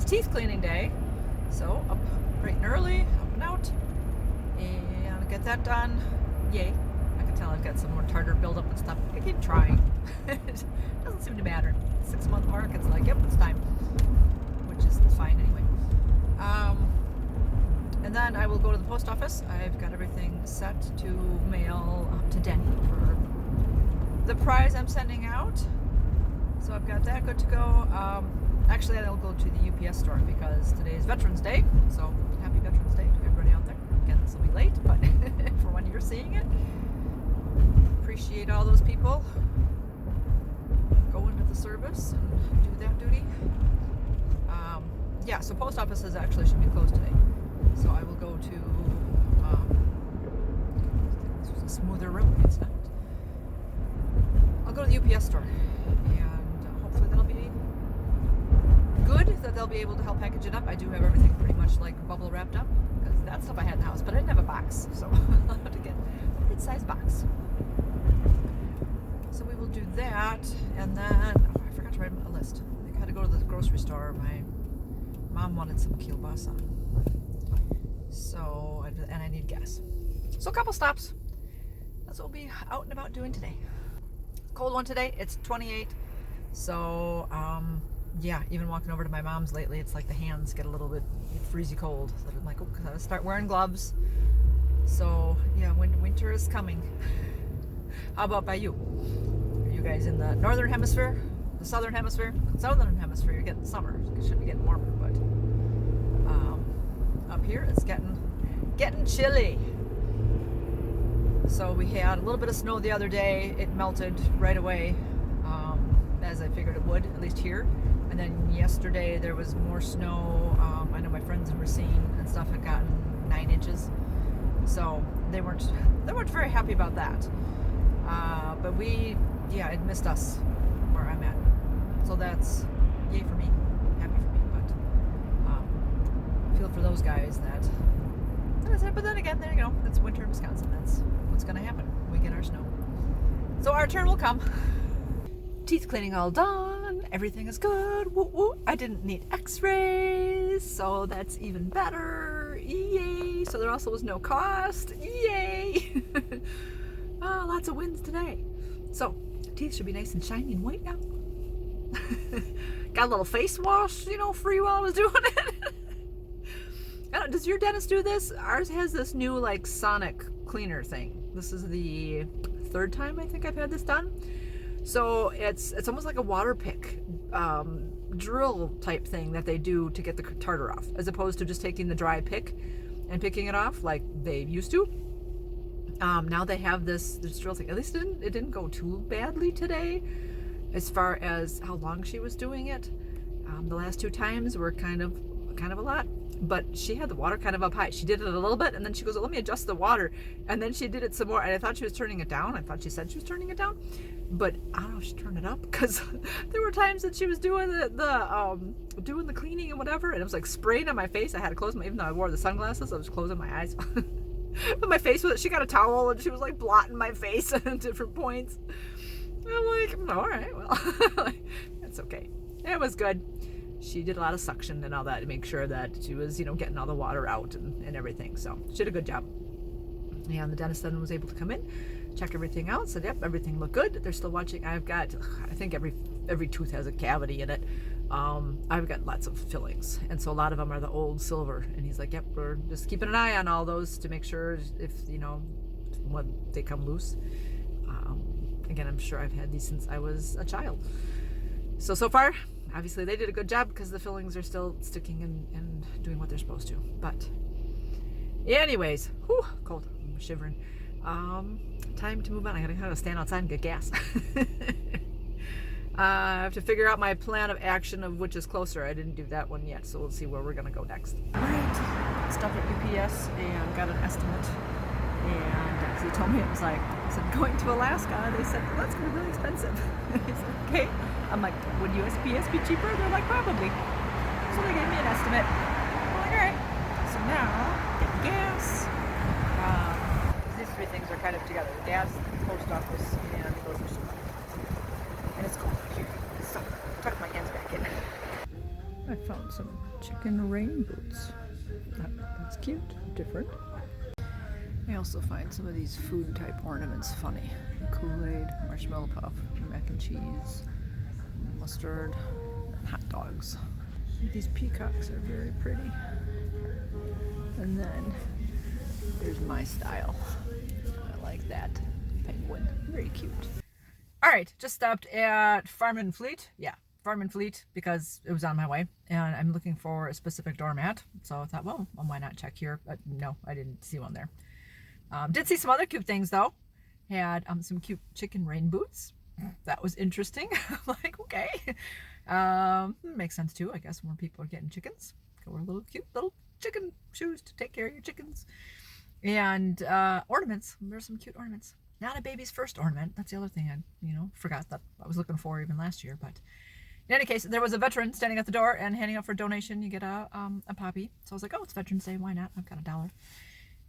it's teeth cleaning day. So up bright and early, up and out, and get that done. Yay. I can tell I've got some more tartar buildup and stuff. I keep trying. It doesn't seem to matter. 6-month mark, it's like, yep, it's time. Which is fine anyway. And then I will go to the post office. I've got everything set to mail to Denny for the prize I'm sending out. So I've got that good to go. Actually, I'll go to the UPS store because today is Veterans Day. So happy Veterans Day to everybody out there. Again, this will be late, but for when you're seeing it, appreciate all those people go into the service and do that duty. Yeah, so post offices actually should be closed today. So I will go to, this was a smoother road, it's not. I'll go to the UPS store and hopefully that'll be good, that they'll be able to help package it up. I do have everything pretty much like bubble wrapped up because that's stuff I had in the house, but I didn't have a box, so I'll have to get a good-sized box. So we will do that, and then, I forgot to write a list. I had to go to the grocery store. My mom wanted some kielbasa. So, and I need gas. So a couple stops. That's what we'll be out and about doing today. Cold one today. It's 28. So, yeah, even walking over to my mom's lately, it's like the hands get a little bit freezy cold. So I'm like, oh, gotta start wearing gloves. So, yeah, winter is coming. How about by you? Are you guys in the northern hemisphere? The southern hemisphere? Southern hemisphere, you're getting summer. It should be getting warmer, but up here it's getting chilly. So we had a little bit of snow the other day. It melted right away, as I figured it would, at least here. And then yesterday there was more snow. I know my friends in Racine and stuff had gotten 9 inches. So they weren't very happy about that. But it missed us where I'm at. So that's yay for me, happy for me. But feel for those guys that is it. But then again, there you go. It's winter in Wisconsin. That's what's going to happen. We get our snow. So our turn will come. Teeth cleaning all done. Everything is good. Woo woo. I didn't need x-rays, so that's even better. Yay. So there also was no cost. Yay. Oh, lots of wins today. So teeth should be nice and shiny and white now. Got a little face wash, free while I was doing it. Does your dentist do this? Ours has this new like sonic cleaner thing. This is the 3rd time I think I've had this done. So it's almost like a water pick drill type thing that they do to get the tartar off, as opposed to just taking the dry pick and picking it off like they used to. Now they have this drill thing. At least it didn't go too badly today as far as how long she was doing it. The last 2 times were kind of a lot, but she had the water kind of up high. She did it a little bit, and then she goes, let me adjust the water. And then she did it some more, and I thought she was turning it down. I thought she said she was turning it down, but I don't know if she turned it up, because there were times that she was doing doing the cleaning and whatever, and it was like spraying on my face. I had to close even though I wore the sunglasses, I was closing my eyes. But my face she got a towel, and she was like blotting my face at different points. And I'm like, all right, well, that's okay. It was good. She did a lot of suction and all that to make sure that she was, getting all the water out and everything. So she did a good job. And the dentist then was able to come in, check everything out, said, yep, everything looked good. They're still watching. I think every tooth has a cavity in it. I've got lots of fillings, and so a lot of them are the old silver. And he's like, yep, we're just keeping an eye on all those to make sure if, when they come loose. Again, I'm sure I've had these since I was a child. So far, obviously they did a good job because the fillings are still sticking and doing what they're supposed to. But anyways, whew, cold, I'm shivering. Time to move on. I gotta stand outside and get gas. I have to figure out my plan of action of which is closer. I didn't do that one yet, so we'll see where we're gonna go next. Alright, stopped at UPS and got an estimate. And he told me it was like, I said, going to Alaska. They said, well, that's gonna be really expensive. He said, okay. I'm like, would USPS be cheaper? They're like, probably. So they gave me an estimate. I'm like, alright. So now, getting gas. These 3 things are kind of together. Gas, post office, and grocery store. And it's cold here. So, tuck my hands back in. I found some chicken rain boots. That's cute, different. I also find some of these food type ornaments funny. Kool-Aid, marshmallow puff, mac and cheese, mustard, hot dogs. These peacocks are very pretty. And then there's my style. I like that penguin. Very cute. All right, just stopped at Farm and Fleet. Yeah, Farm and Fleet because it was on my way and I'm looking for a specific doormat. So I thought, well, why not check here? But no, I didn't see one there. Did see some other cute things though. Had some cute chicken rain boots. That was interesting. I'm like, okay. Makes sense too, I guess, when people are getting chickens. Go wear little cute little chicken shoes to take care of your chickens. And ornaments. There's some cute ornaments. Not a baby's first ornament. That's the other thing I, forgot that I was looking for even last year. But in any case, there was a veteran standing at the door and handing out for donation. You get a poppy. So I was like, oh, it's Veterans Day. Why not? I've got $1.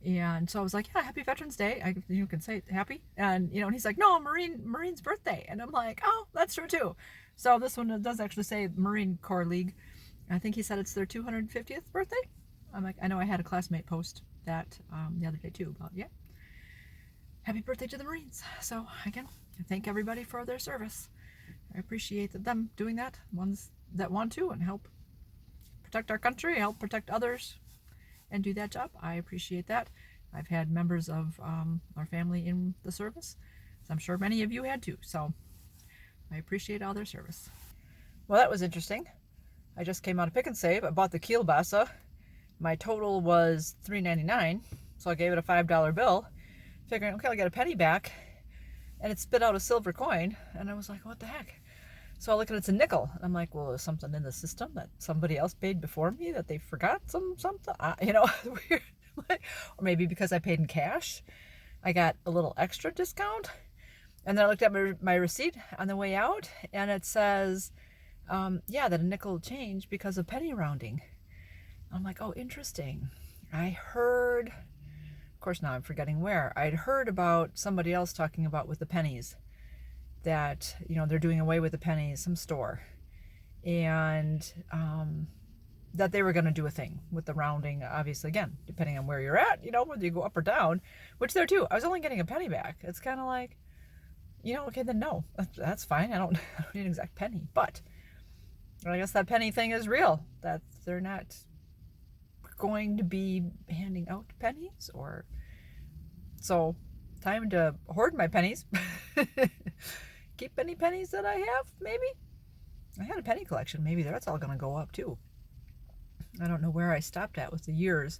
And so I was like, yeah, happy Veterans Day. You can say happy. And, and he's like, no, Marine's birthday. And I'm like, oh, that's true too. So this one does actually say Marine Corps League. I think he said it's their 250th birthday. I'm like, I know I had a classmate post that the other day too about, yeah, happy birthday to the Marines. So again, I thank everybody for their service. I appreciate them doing that, ones that want to and help protect our country, help protect others and do that job. I appreciate that. I've had members of our family in the service, so I'm sure many of you had too. So I appreciate all their service. Well, that was interesting. I just came out of Pick and Save. I bought the kielbasa. My total was $3.99, so I gave it a $5 bill, figuring, okay, I'll get a penny back, and it spit out a silver coin, and I was like, what the heck? So I look at it's a nickel. I'm like, well, there's something in the system that somebody else paid before me that they forgot something, weird. Or maybe because I paid in cash, I got a little extra discount. And then I looked at my receipt on the way out, and it says, yeah, that a nickel changed because of penny rounding. I'm like, oh, interesting. I heard, of course now I'm forgetting where, I'd heard about somebody else talking about with the pennies that, they're doing away with the pennies, some store, and that they were going to do a thing with the rounding, obviously, again, depending on where you're at, whether you go up or down, which there too, I was only getting a penny back. It's kind of like, okay, then no, that's fine. I don't need an exact penny, but I guess that penny thing is real, that they're not going to be handing out pennies, or so time to hoard my pennies. Keep any pennies that I have, maybe. I had a penny collection. Maybe that's all going to go up too. I don't know where I stopped at with the years.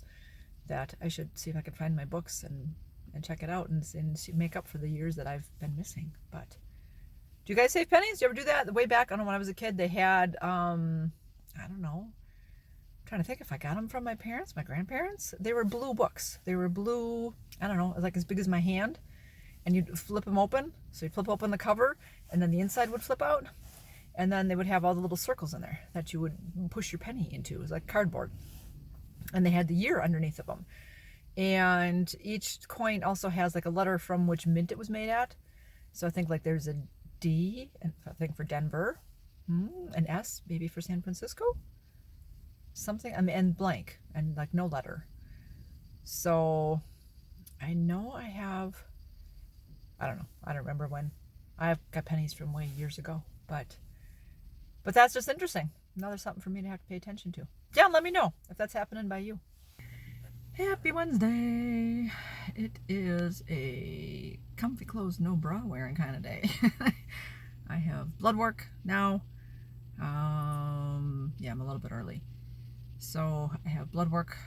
That I should see if I can find my books and check it out and make up for the years that I've been missing. But do you guys save pennies? Do you ever do that? Way back, I don't know, when I was a kid, they had, I don't know, I'm trying to think if I got them from my parents, my grandparents. They were blue books. They were blue, I don't know, like as big as my hand. And you'd flip them open. So you'd flip open the cover, and then the inside would flip out. And then they would have all the little circles in there that you would push your penny into. It was like cardboard. And they had the year underneath of them. And each coin also has like a letter from which mint it was made at. So I think like there's a D, and I think for Denver, an S maybe for San Francisco, something, and blank, and like no letter. So I know I have, I don't know, I don't remember when. I've got pennies from way years ago, but that's just interesting. Another something for me to have to pay attention to. Yeah, let me know if that's happening by you. Happy Wednesday. It is a comfy clothes, no bra wearing kind of day. I have blood work now. Yeah, I'm a little bit early. So I have blood work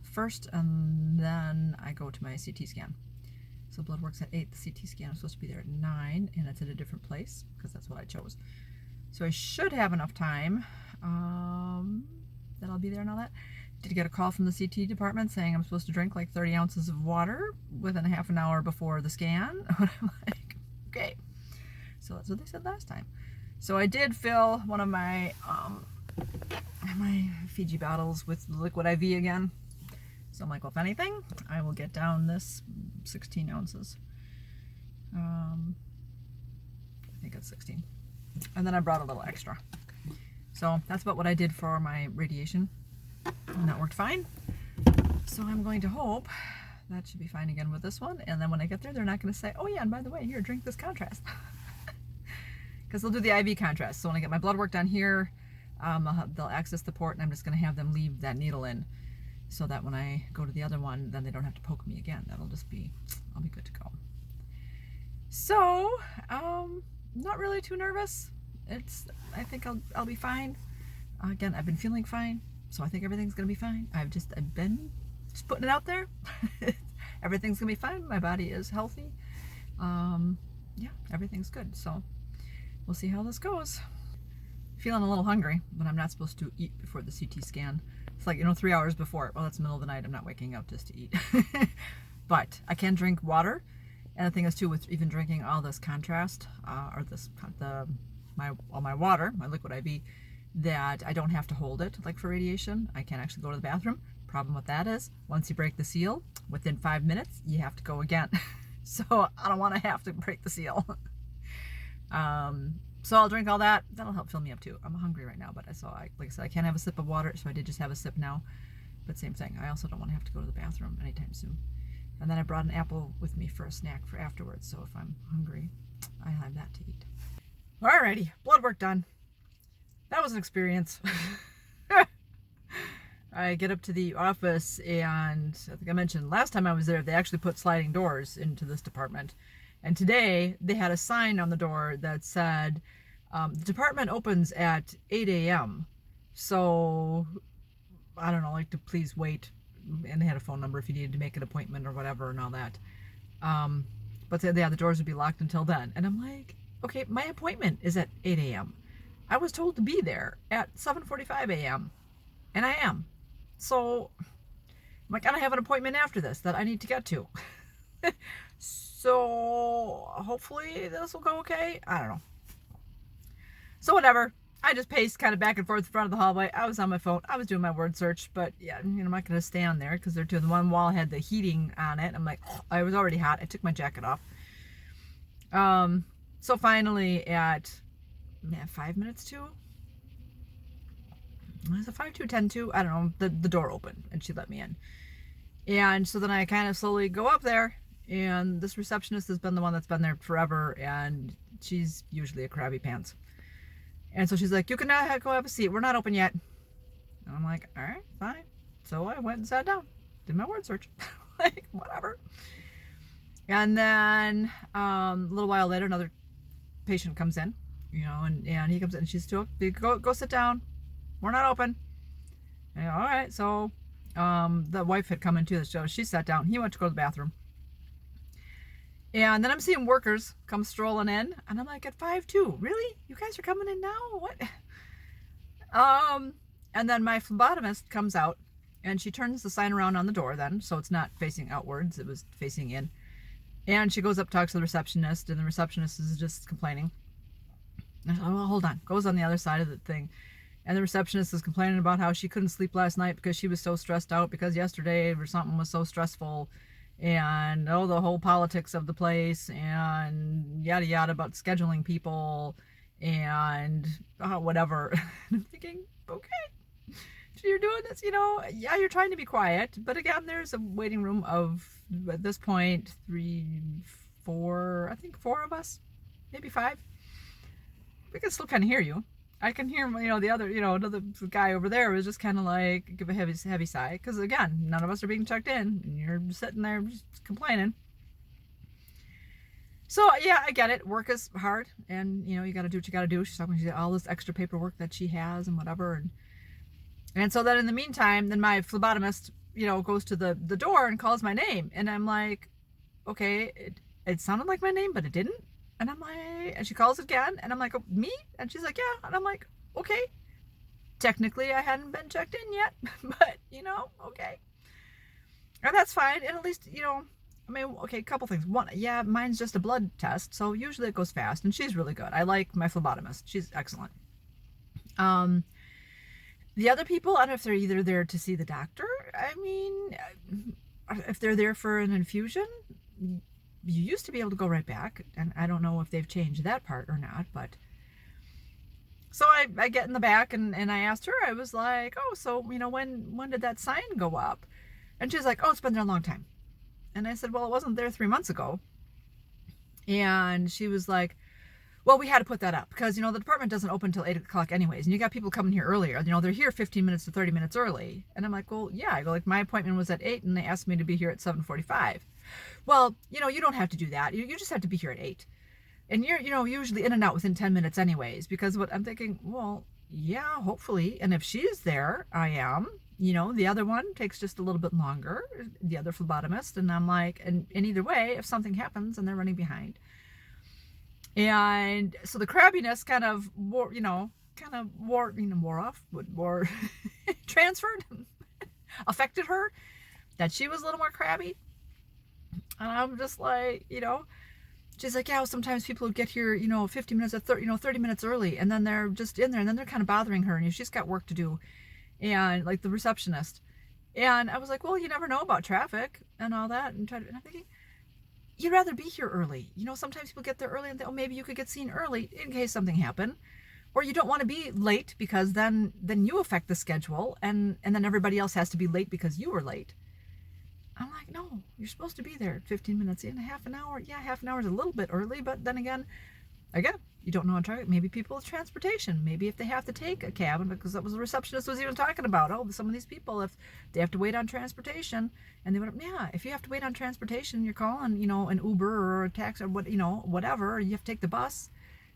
first, and then I go to my CT scan. So blood work's at 8, the CT scan is supposed to be there at 9, and it's at a different place because that's what I chose. So I should have enough time that I'll be there and all that. Did get a call from the CT department saying I'm supposed to drink like 30 ounces of water within a half an hour before the scan. I'm like, okay. So that's what they said last time. So I did fill one of my Fiji bottles with liquid IV again. So I'm like, well, if anything, I will get down this 16 ounces. I think it's 16. And then I brought a little extra. So that's about what I did for my radiation. and that worked fine. So I'm going to hope that should be fine again with this one. And then when I get there, they're not going to say, oh yeah, and by the way, here, drink this contrast. Because they'll do the IV contrast. So when I get my blood work done here, they'll access the port, and I'm just going to have them leave that needle in, so that when I go to the other one, then they don't have to poke me again. That'll just be, I'll be good to go. So, not really too nervous. I think I'll be fine. Again, I've been feeling fine, so I think everything's gonna be fine. I've been just putting it out there. Everything's gonna be fine. My body is healthy. Yeah, everything's good. So we'll see how this goes. Feeling a little hungry, but I'm not supposed to eat before the CT scan. It's like, 3 hours before. Well, it's the middle of the night. I'm not waking up just to eat. But I can drink water. And the thing is too, with even drinking all this contrast, or all my water, my liquid IV, that I don't have to hold it like for radiation. I can actually go to the bathroom. Problem with that is, once you break the seal, within 5 minutes, you have to go again. So I don't want to have to break the seal. So I'll drink all that. That'll help fill me up too. I'm hungry right now, but like I said, I can't have a sip of water, so I did just have a sip now. But same thing. I also don't want to have to go to the bathroom anytime soon. And then I brought an apple with me for a snack for afterwards, so if I'm hungry, I have that to eat. Alrighty, blood work done. That was an experience. I get up to the office, and I think I mentioned last time I was there, they actually put sliding doors into this department. And today, they had a sign on the door that said, the department opens at 8 a.m. So, I don't know, like to please wait. And they had a phone number if you needed to make an appointment or whatever and all that. But yeah, the doors would be locked until then. And I'm like, okay, my appointment is at 8 a.m. I was told to be there at 7:45 a.m. And I am. So, I'm like, I have an appointment after this that I need to get to. So, hopefully this will go okay. I don't know. So, whatever. I just paced kind of back and forth in front of the hallway. I was on my phone. I was doing my word search, but yeah, I'm not going to stand there because they're doing the one wall had the heating on it. I'm like, I was already hot. I took my jacket off. So finally at 5 minutes to, was it 5 to 10 to? I don't know. The door opened and she let me in. And so then I kind of slowly go up there, and this receptionist has been the one that's been there forever, and she's usually a crabby pants. And so she's like, you can now go have a seat. We're not open yet. And I'm like, all right, fine. So I went and sat down, did my word search. Like, whatever. And then a little while later, another patient comes in, and he comes in and she's still, go sit down. We're not open. And all right. So the wife had come in too, so she sat down. He went to go to the bathroom. And then I'm seeing workers come strolling in, and I'm like, at 5:02, really? You guys are coming in now? What? And then my phlebotomist comes out, and she turns the sign around on the door then, so it's not facing outwards, it was facing in. And she goes up, talks to the receptionist, and the receptionist is just complaining. And I said, well, hold on. Goes on the other side of the thing. And the receptionist is complaining about how she couldn't sleep last night because she was so stressed out because yesterday or something was so stressful. And the whole politics of the place and yada yada about scheduling people and whatever. And I'm thinking, okay, so you're doing this, yeah, you're trying to be quiet, but again, there's a waiting room of, at this point, 4 of us, maybe 5. We can still kind of hear you. I can hear, the other, another guy over there was just kind of like, give a heavy sigh. Because again, none of us are being checked in. And you're sitting there just complaining. So, yeah, I get it. Work is hard. And, you got to do what you got to do. She's talking about all this extra paperwork that she has and whatever. And so then in the meantime, then my phlebotomist, goes to the door and calls my name. And I'm like, okay, it sounded like my name, but it didn't. And I'm like, and she calls again, and I'm like, oh, me? And she's like, yeah. And I'm like, okay. Technically, I hadn't been checked in yet, but, okay. And that's fine. And at least, okay, a couple things. One, yeah, mine's just a blood test, so usually it goes fast, and she's really good. I like my phlebotomist. She's excellent. The other people, I don't know if they're either there to see the doctor. I mean, if they're there for an infusion, you used to be able to go right back, and I don't know if they've changed that part or not, but So I get in the back and I asked her, I was like, oh, so, when did that sign go up? And she's like, oh, it's been there a long time. And I said, well, it wasn't there 3 months ago. And she was like, well, we had to put that up because, the department doesn't open until 8 o'clock anyways. And you got people coming here earlier. They're here 15 minutes to 30 minutes early. And I'm like, well, yeah. I go, like, my appointment was at 8 and they asked me to be here at 7:45. Well, you don't have to do that. You just have to be here at 8. And you're, usually in and out within 10 minutes anyways. Because what I'm thinking, well, yeah, hopefully. And if she's there, I am. The other one takes just a little bit longer, the other phlebotomist. And I'm like, and either way, if something happens and they're running behind. And so the crabbiness kind of wore off, transferred, affected her, that she was a little more crabby. And I'm just like, she's like, yeah, well, sometimes people get here, 50 minutes or 30 minutes early, and then they're just in there, and then they're kind of bothering her, and she's got work to do, and like the receptionist. And I was like, well, you never know about traffic and all that, and I'm thinking, you'd rather be here early. Sometimes people get there early and think, oh, maybe you could get seen early in case something happened. Or you don't want to be late because then you affect the schedule and then everybody else has to be late because you were late. I'm like, no, you're supposed to be there 15 minutes in, half an hour. Yeah, half an hour is a little bit early, but then again, you don't know on target. Maybe people with transportation. Maybe if they have to take a cab, because that was the receptionist was even talking about. Oh, some of these people, if they have to wait on transportation, and they went, yeah, if you have to wait on transportation, you're calling, an Uber or a taxi or whatever. You have to take the bus.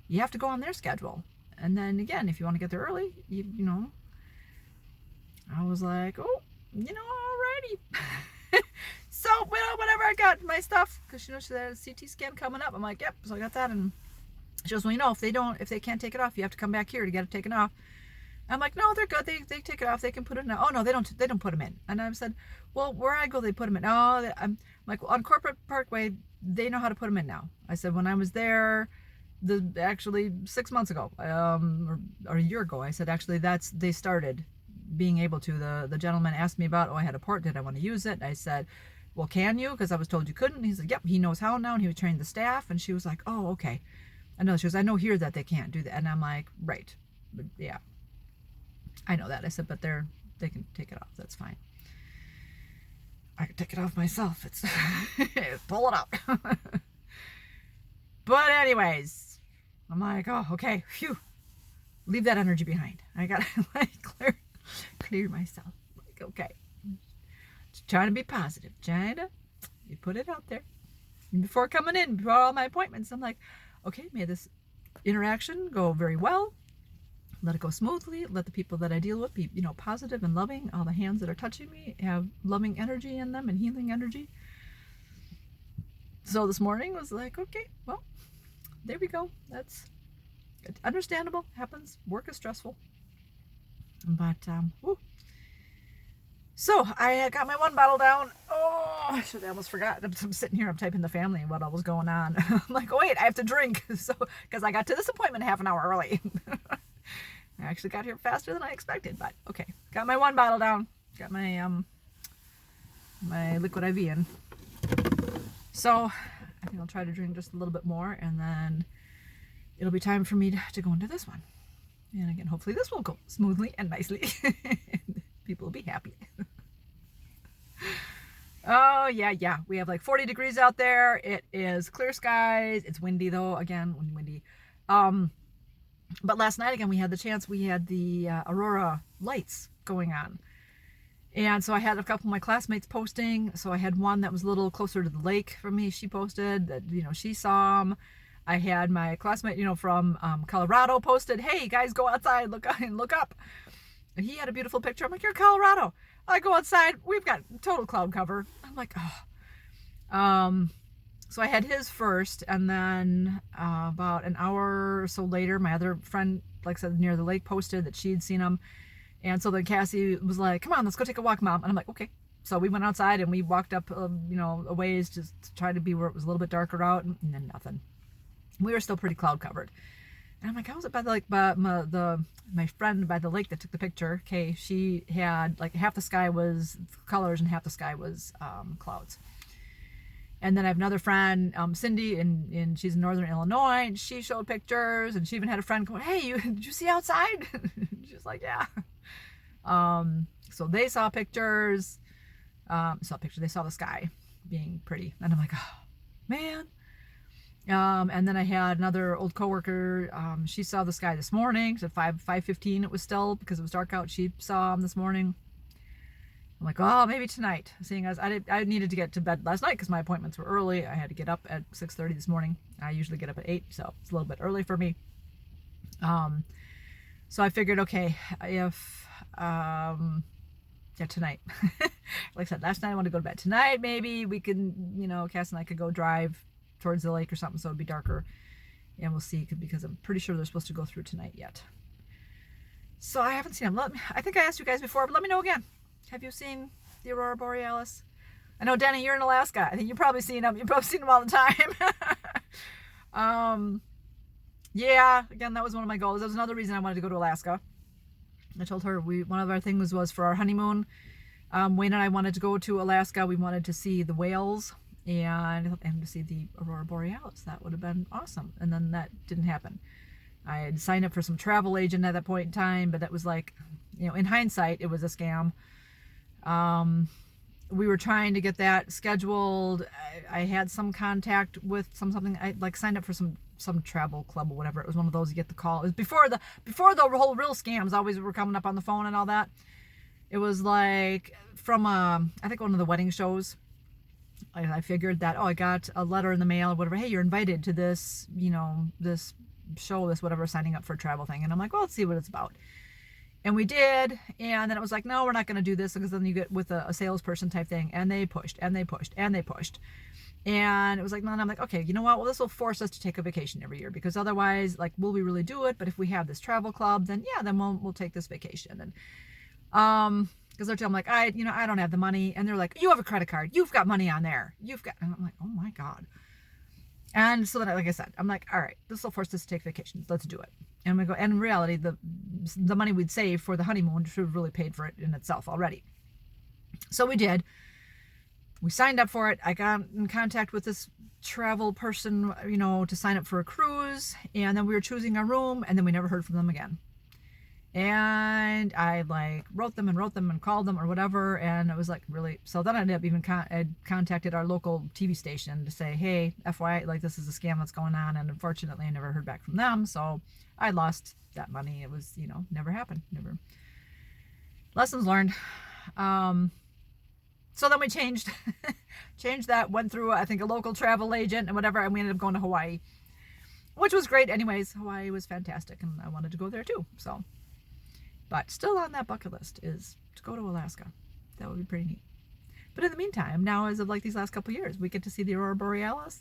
You have to go on their schedule. And then again, if you want to get there early, I was like, oh, alrighty. So, whatever, I got my stuff because she had a CT scan coming up. I'm like, yep. So I got that, and she goes, well, if they can't take it off, you have to come back here to get it taken off. I'm like, no, they're good. They take it off. They can put it in. Oh no, they don't put them in. And I said, well, where I go, they put them in. Oh, I'm like, well, on Corporate Parkway, they know how to put them in now. I said, when I was there, actually 6 months ago, or a year ago, I said, actually, they started being able to. The gentleman asked me about, I had a port. Did I want to use it? I said, well, can you? Because I was told you couldn't. He said, yep, he knows how now, and he would train the staff. And she was like, oh, okay. She goes, I know here that they can't do that. And I'm like, right. But yeah, I know that. I said, but they can take it off. That's fine. I can take it off myself. It's pull it out. But anyways, I'm like, oh, okay. Phew. Leave that energy behind. I got to clear myself. Like, okay. Just trying to be positive. You put it out there. And before coming in, before all my appointments, I'm like, okay, may this interaction go very well. Let it go smoothly. Let the people that I deal with be, positive and loving. All the hands that are touching me have loving energy in them and healing energy. So this morning was like, okay, well, there we go. That's understandable. Happens. Work is stressful. But, woo. So I got my one bottle down. Oh, I should have almost forgot. I'm sitting here, I'm typing the family and what all was going on. I'm like, oh, wait, I have to drink. So, because I got to this appointment half an hour early. I actually got here faster than I expected, but okay. Got my one bottle down. Got my my liquid IV in. So I think I'll try to drink just a little bit more, and then it'll be time for me to go into this one. And again, hopefully this will go smoothly and nicely. People will be happy. Oh, yeah. We have like 40 degrees out there. It is clear skies. It's windy though. Again, windy. But last night, again, we had the aurora lights going on. And so I had a couple of my classmates posting. So I had one that was a little closer to the lake from me. She posted that, she saw them. I had my classmate, from Colorado posted, hey, guys, go outside, look up. And he had a beautiful picture. I'm like, you're Colorado. I go outside. We've got total cloud cover. I'm like, oh. So I had his first, and then about an hour or so later, my other friend, like I said, near the lake posted that she'd seen him. And so then Cassie was like, come on, let's go take a walk, Mom. And I'm like, okay. So we went outside and we walked up, a ways just to try to be where it was a little bit darker out, and then nothing. We were still pretty cloud covered. And I'm like, how was it by the lake? My friend by the lake that took the picture, okay, she had like half the sky was colors and half the sky was clouds. And then I have another friend, Cindy, and she's in Northern Illinois, and she showed pictures, and she even had a friend going, hey, did you see outside? She's like, yeah. So they saw pictures, they saw the sky being pretty. And I'm like, oh, man. And then I had another old coworker, she saw the sky this morning. So 5:15 it was still, because it was dark out. She saw them this morning. I'm like, oh, maybe tonight. Seeing as I needed to get to bed last night because my appointments were early. I had to get up at 6:30 this morning. I usually get up at 8, so it's a little bit early for me. So I figured, okay, if tonight. Like I said, last night I wanted to go to bed. Tonight, maybe we can, Cass and I could go drive towards the lake or something, so it'd be darker. And we'll see, because I'm pretty sure they're supposed to go through tonight yet. So I haven't seen them. I think I asked you guys before, but let me know again. Have you seen the Aurora Borealis? I know, Danny, you're in Alaska. I think you've probably seen them. You've probably seen them all the time. Yeah, again, that was one of my goals. That was another reason I wanted to go to Alaska. I told her one of our things was for our honeymoon. Wayne and I wanted to go to Alaska. We wanted to see the whales and to see the Aurora Borealis. That would have been awesome. And then that didn't happen. I had signed up for some travel agent at that point in time, but that was like, in hindsight, it was a scam. We were trying to get that scheduled. I had some contact with something. I signed up for some travel club or whatever. It was one of those you get the call. It was before the whole real scams always were coming up on the phone and all that. It was like from I think one of the wedding shows. I figured that, I got a letter in the mail or whatever. Hey, you're invited to this, this show, this whatever, signing up for a travel thing. And I'm like, well, let's see what it's about. And we did, and then it was like, no, we're not going to do this, because then you get with a salesperson type thing, and they pushed, and they pushed, and they pushed. And it was like, no, and I'm like, okay, you know what? Well, this will force us to take a vacation every year, because otherwise, will we really do it? But if we have this travel club, then yeah, then we'll take this vacation. And because they're telling me, I don't have the money, and they're like, you have a credit card, you've got money on there, and I'm like, oh my God. And so then, like I said, I'm like, all right, this will force us to take vacations. Let's do it. And we go. And in reality, the money we'd save for the honeymoon should have really paid for it in itself already. So we did. We signed up for it. I got in contact with this travel person, to sign up for a cruise. And then we were choosing a room, and then we never heard from them again. And I wrote them and called them or whatever, and it was really. So then I ended up even contacted our local TV station to say, hey, FYI, this is a scam that's going on, and unfortunately I never heard back from them, so I lost that money. It was never happened, never. Lessons learned. So then we changed that, went through I think a local travel agent and whatever, and we ended up going to Hawaii, which was great anyways. Hawaii was fantastic, and I wanted to go there too. So. But still on that bucket list is to go to Alaska. That would be pretty neat. But in the meantime, now as of these last couple of years, we get to see the Aurora Borealis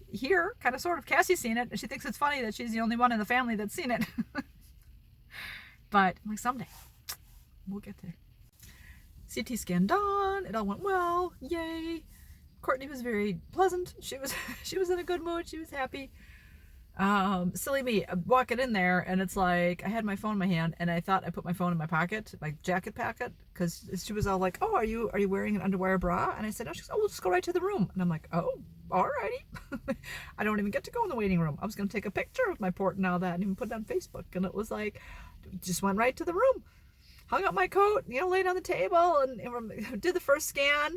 here, kind of sort of. Cassie's seen it, and she thinks it's funny that she's the only one in the family that's seen it. But someday we'll get there. CT scan done. It all went well. Yay. Courtney was very pleasant. She was in a good mood. She was happy. Silly me, walking in there, and it's like I had my phone in my hand, and I thought I put my phone in my pocket, my jacket pocket, because she was all like, oh, are you wearing an underwear bra? And I said, no. She goes, oh, we'll just go right to the room. And I'm like, oh, alrighty. I don't even get to go in the waiting room. I was going to take a picture of my port and all that and even put it on Facebook, and it was like, just went right to the room, hung up my coat, laid on the table, and did the first scan,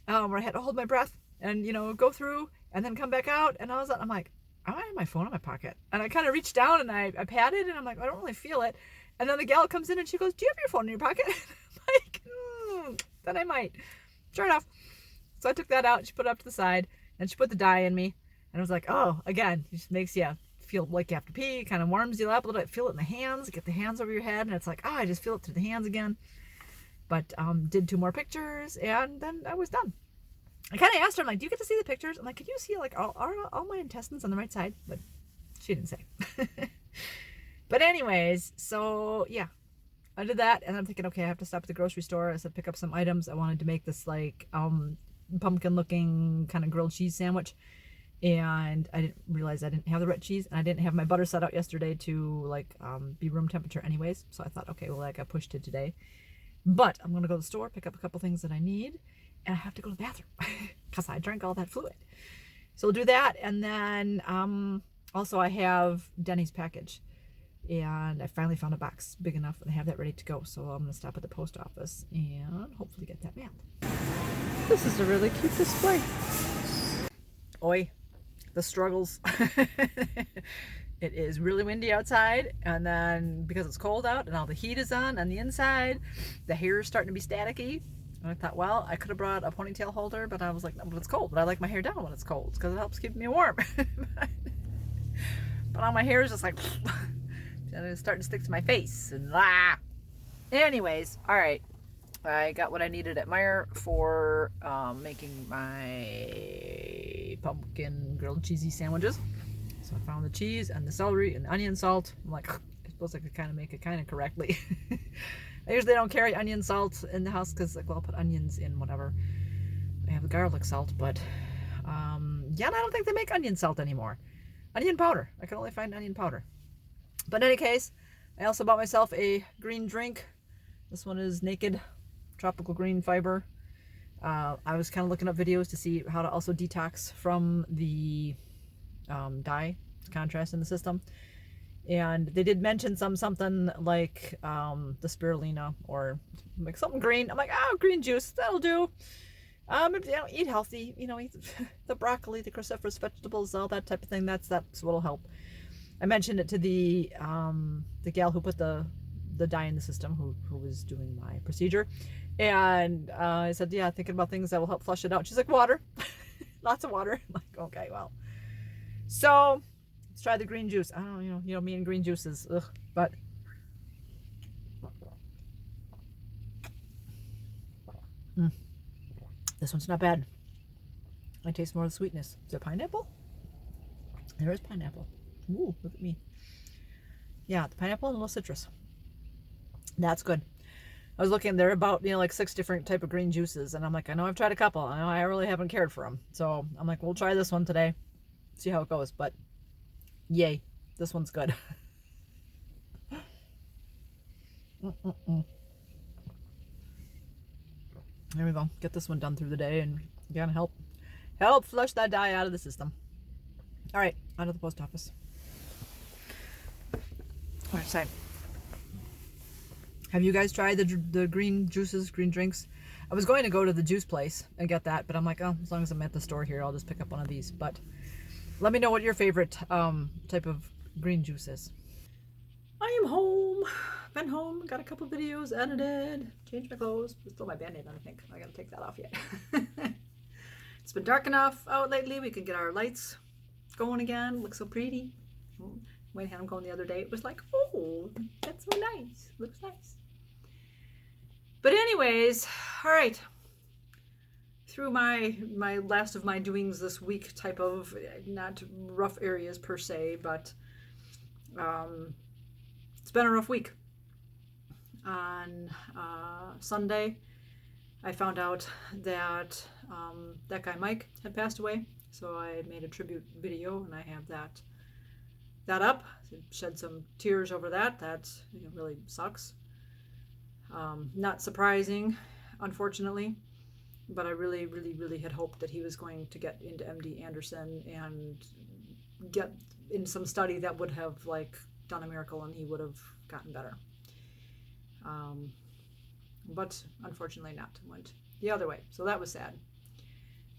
where I had to hold my breath and go through and then come back out, and I'm like, I have my phone in my pocket. And I kind of reached down and I patted, and I'm like, I don't really feel it. And then the gal comes in and she goes, do you have your phone in your pocket? I'm like, then I might. Sure enough. So I took that out, she put it up to the side, and she put the dye in me. And I was like, oh, again, it just makes you feel like you have to pee, kind of warms you up a little bit, feel it in the hands, get the hands over your head, and it's like, I just feel it through the hands again. But did 2 more pictures, and then I was done. I kind of asked her, I'm like, do you get to see the pictures? I'm like, could you see all my intestines on the right side? But she didn't say. But anyways, so yeah, I did that, and I'm thinking, okay, I have to stop at the grocery store. I said, pick up some items. I wanted to make this pumpkin looking kind of grilled cheese sandwich, and I didn't realize I didn't have the red cheese, and I didn't have my butter set out yesterday to be room temperature anyways. So I thought, okay, well, I got pushed to today. But I'm gonna go to the store, pick up a couple things that I need. And I have to go to the bathroom. because I drank all that fluid. So we'll do that. And then also I have Denny's package. And I finally found a box big enough and I have that ready to go. So I'm going to stop at the post office and hopefully get that mailed. This is a really cute display. Oi, the struggles. It is really windy outside, and then because it's cold out and all the heat is on the inside, the hair is starting to be staticky. And I thought, well, I could have brought a ponytail holder, but I was like, no, but it's cold. But I like my hair down when it's cold because it helps keep me warm. But all my hair is just like, and it's starting to stick to my face. And anyways, all right. I got what I needed at Meijer for making my pumpkin grilled cheesy sandwiches. So I found the cheese and the celery and the onion salt. I'm like, I suppose I could kind of make it kind of correctly. I usually don't carry onion salt in the house because, like, well, I'll put onions in whatever. I have the garlic salt, but yeah, and I don't think they make onion salt anymore. Onion powder. I can only find onion powder. But in any case, I also bought myself a green drink. This one is Naked Tropical Green Fiber. I was kind of looking up videos to see how to also detox from the dye contrast in the system, and they did mention something like the spirulina or like something green. I'm like, oh, green juice, that'll do. Eat healthy, eat the broccoli, the cruciferous vegetables, all that type of thing. That's what'll help. I mentioned it to the gal who put the dye in the system, who was doing my procedure, and I said, yeah, thinking about things that will help flush it out. She's like, water. Lots of water. I'm like, okay, well, so let's try the green juice. I don't know, me and green juices, but this one's not bad. I taste more of the sweetness. Is it pineapple? There is pineapple. Ooh, look at me. Yeah, the pineapple and a little citrus. That's good. I was looking there about, like 6 different type of green juices, and I'm like, I know I've tried a couple. I know I really haven't cared for them. So I'm like, we'll try this one today. See how it goes. But yay, this one's good. There we go. Get this one done through the day and again help flush that dye out of the system. All right, out of the post office. All right, side. Have you guys tried the green juices, green drinks? I was going to go to the juice place and get that, but I'm like, oh, as long as I'm at the store here, I'll just pick up one of these. But let me know what your favorite type of green juice is. I am home. Been home. Got a couple videos edited. Changed my clothes. There's still my band-aid on, I think. I gotta take that off yet. It's been dark enough out lately. We can get our lights going again. Looks so pretty. Wayne had them going the other day. It was like, oh, that's so nice. Looks nice. But anyways, all right. Through my last of my doings this week, type of, not rough areas per se, but it's been a rough week. On Sunday, I found out that that guy Mike had passed away. So I made a tribute video, and I have that up. Shed some tears over that. That really sucks. Not surprising, unfortunately, but I really, really, really had hoped that he was going to get into MD Anderson and get in some study that would have done a miracle, and he would have gotten better. But unfortunately not. Went the other way. So that was sad.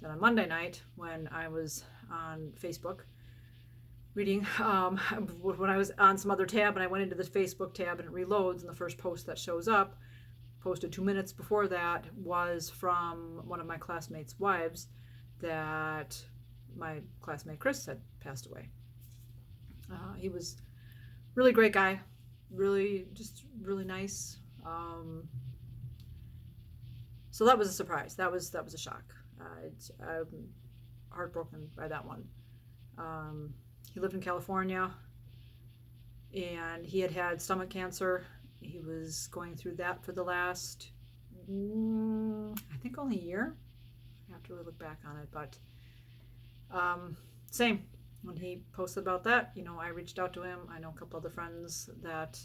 Then on Monday night, when I was on Facebook reading, when I was on some other tab and I went into the Facebook tab and it reloads, and the first post that shows up, posted 2 minutes before that, was from one of my classmates' wives, that my classmate Chris had passed away. He was a really great guy, really nice. So that was a surprise. That was a shock. I'm heartbroken by that one. He lived in California, and he had stomach cancer. He was going through that for the last, I think, only a year. I have to really look back on it, but same. When he posted about that, I reached out to him. I know a couple other friends that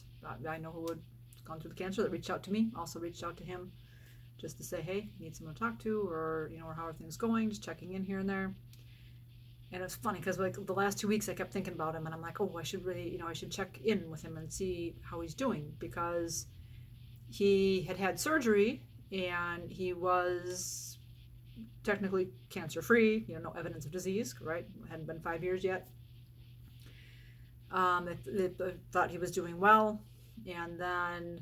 I know who had gone through the cancer that reached out to me, also reached out to him. just to say, hey, need someone to talk to, or or how are things going, just checking in here and there. And it's funny because like the last 2 weeks I kept thinking about him, and I'm like, oh, I should really, I should check in with him and see how he's doing, because he had surgery and he was technically cancer-free, no evidence of disease, right? It hadn't been 5 years yet. They thought he was doing well. And then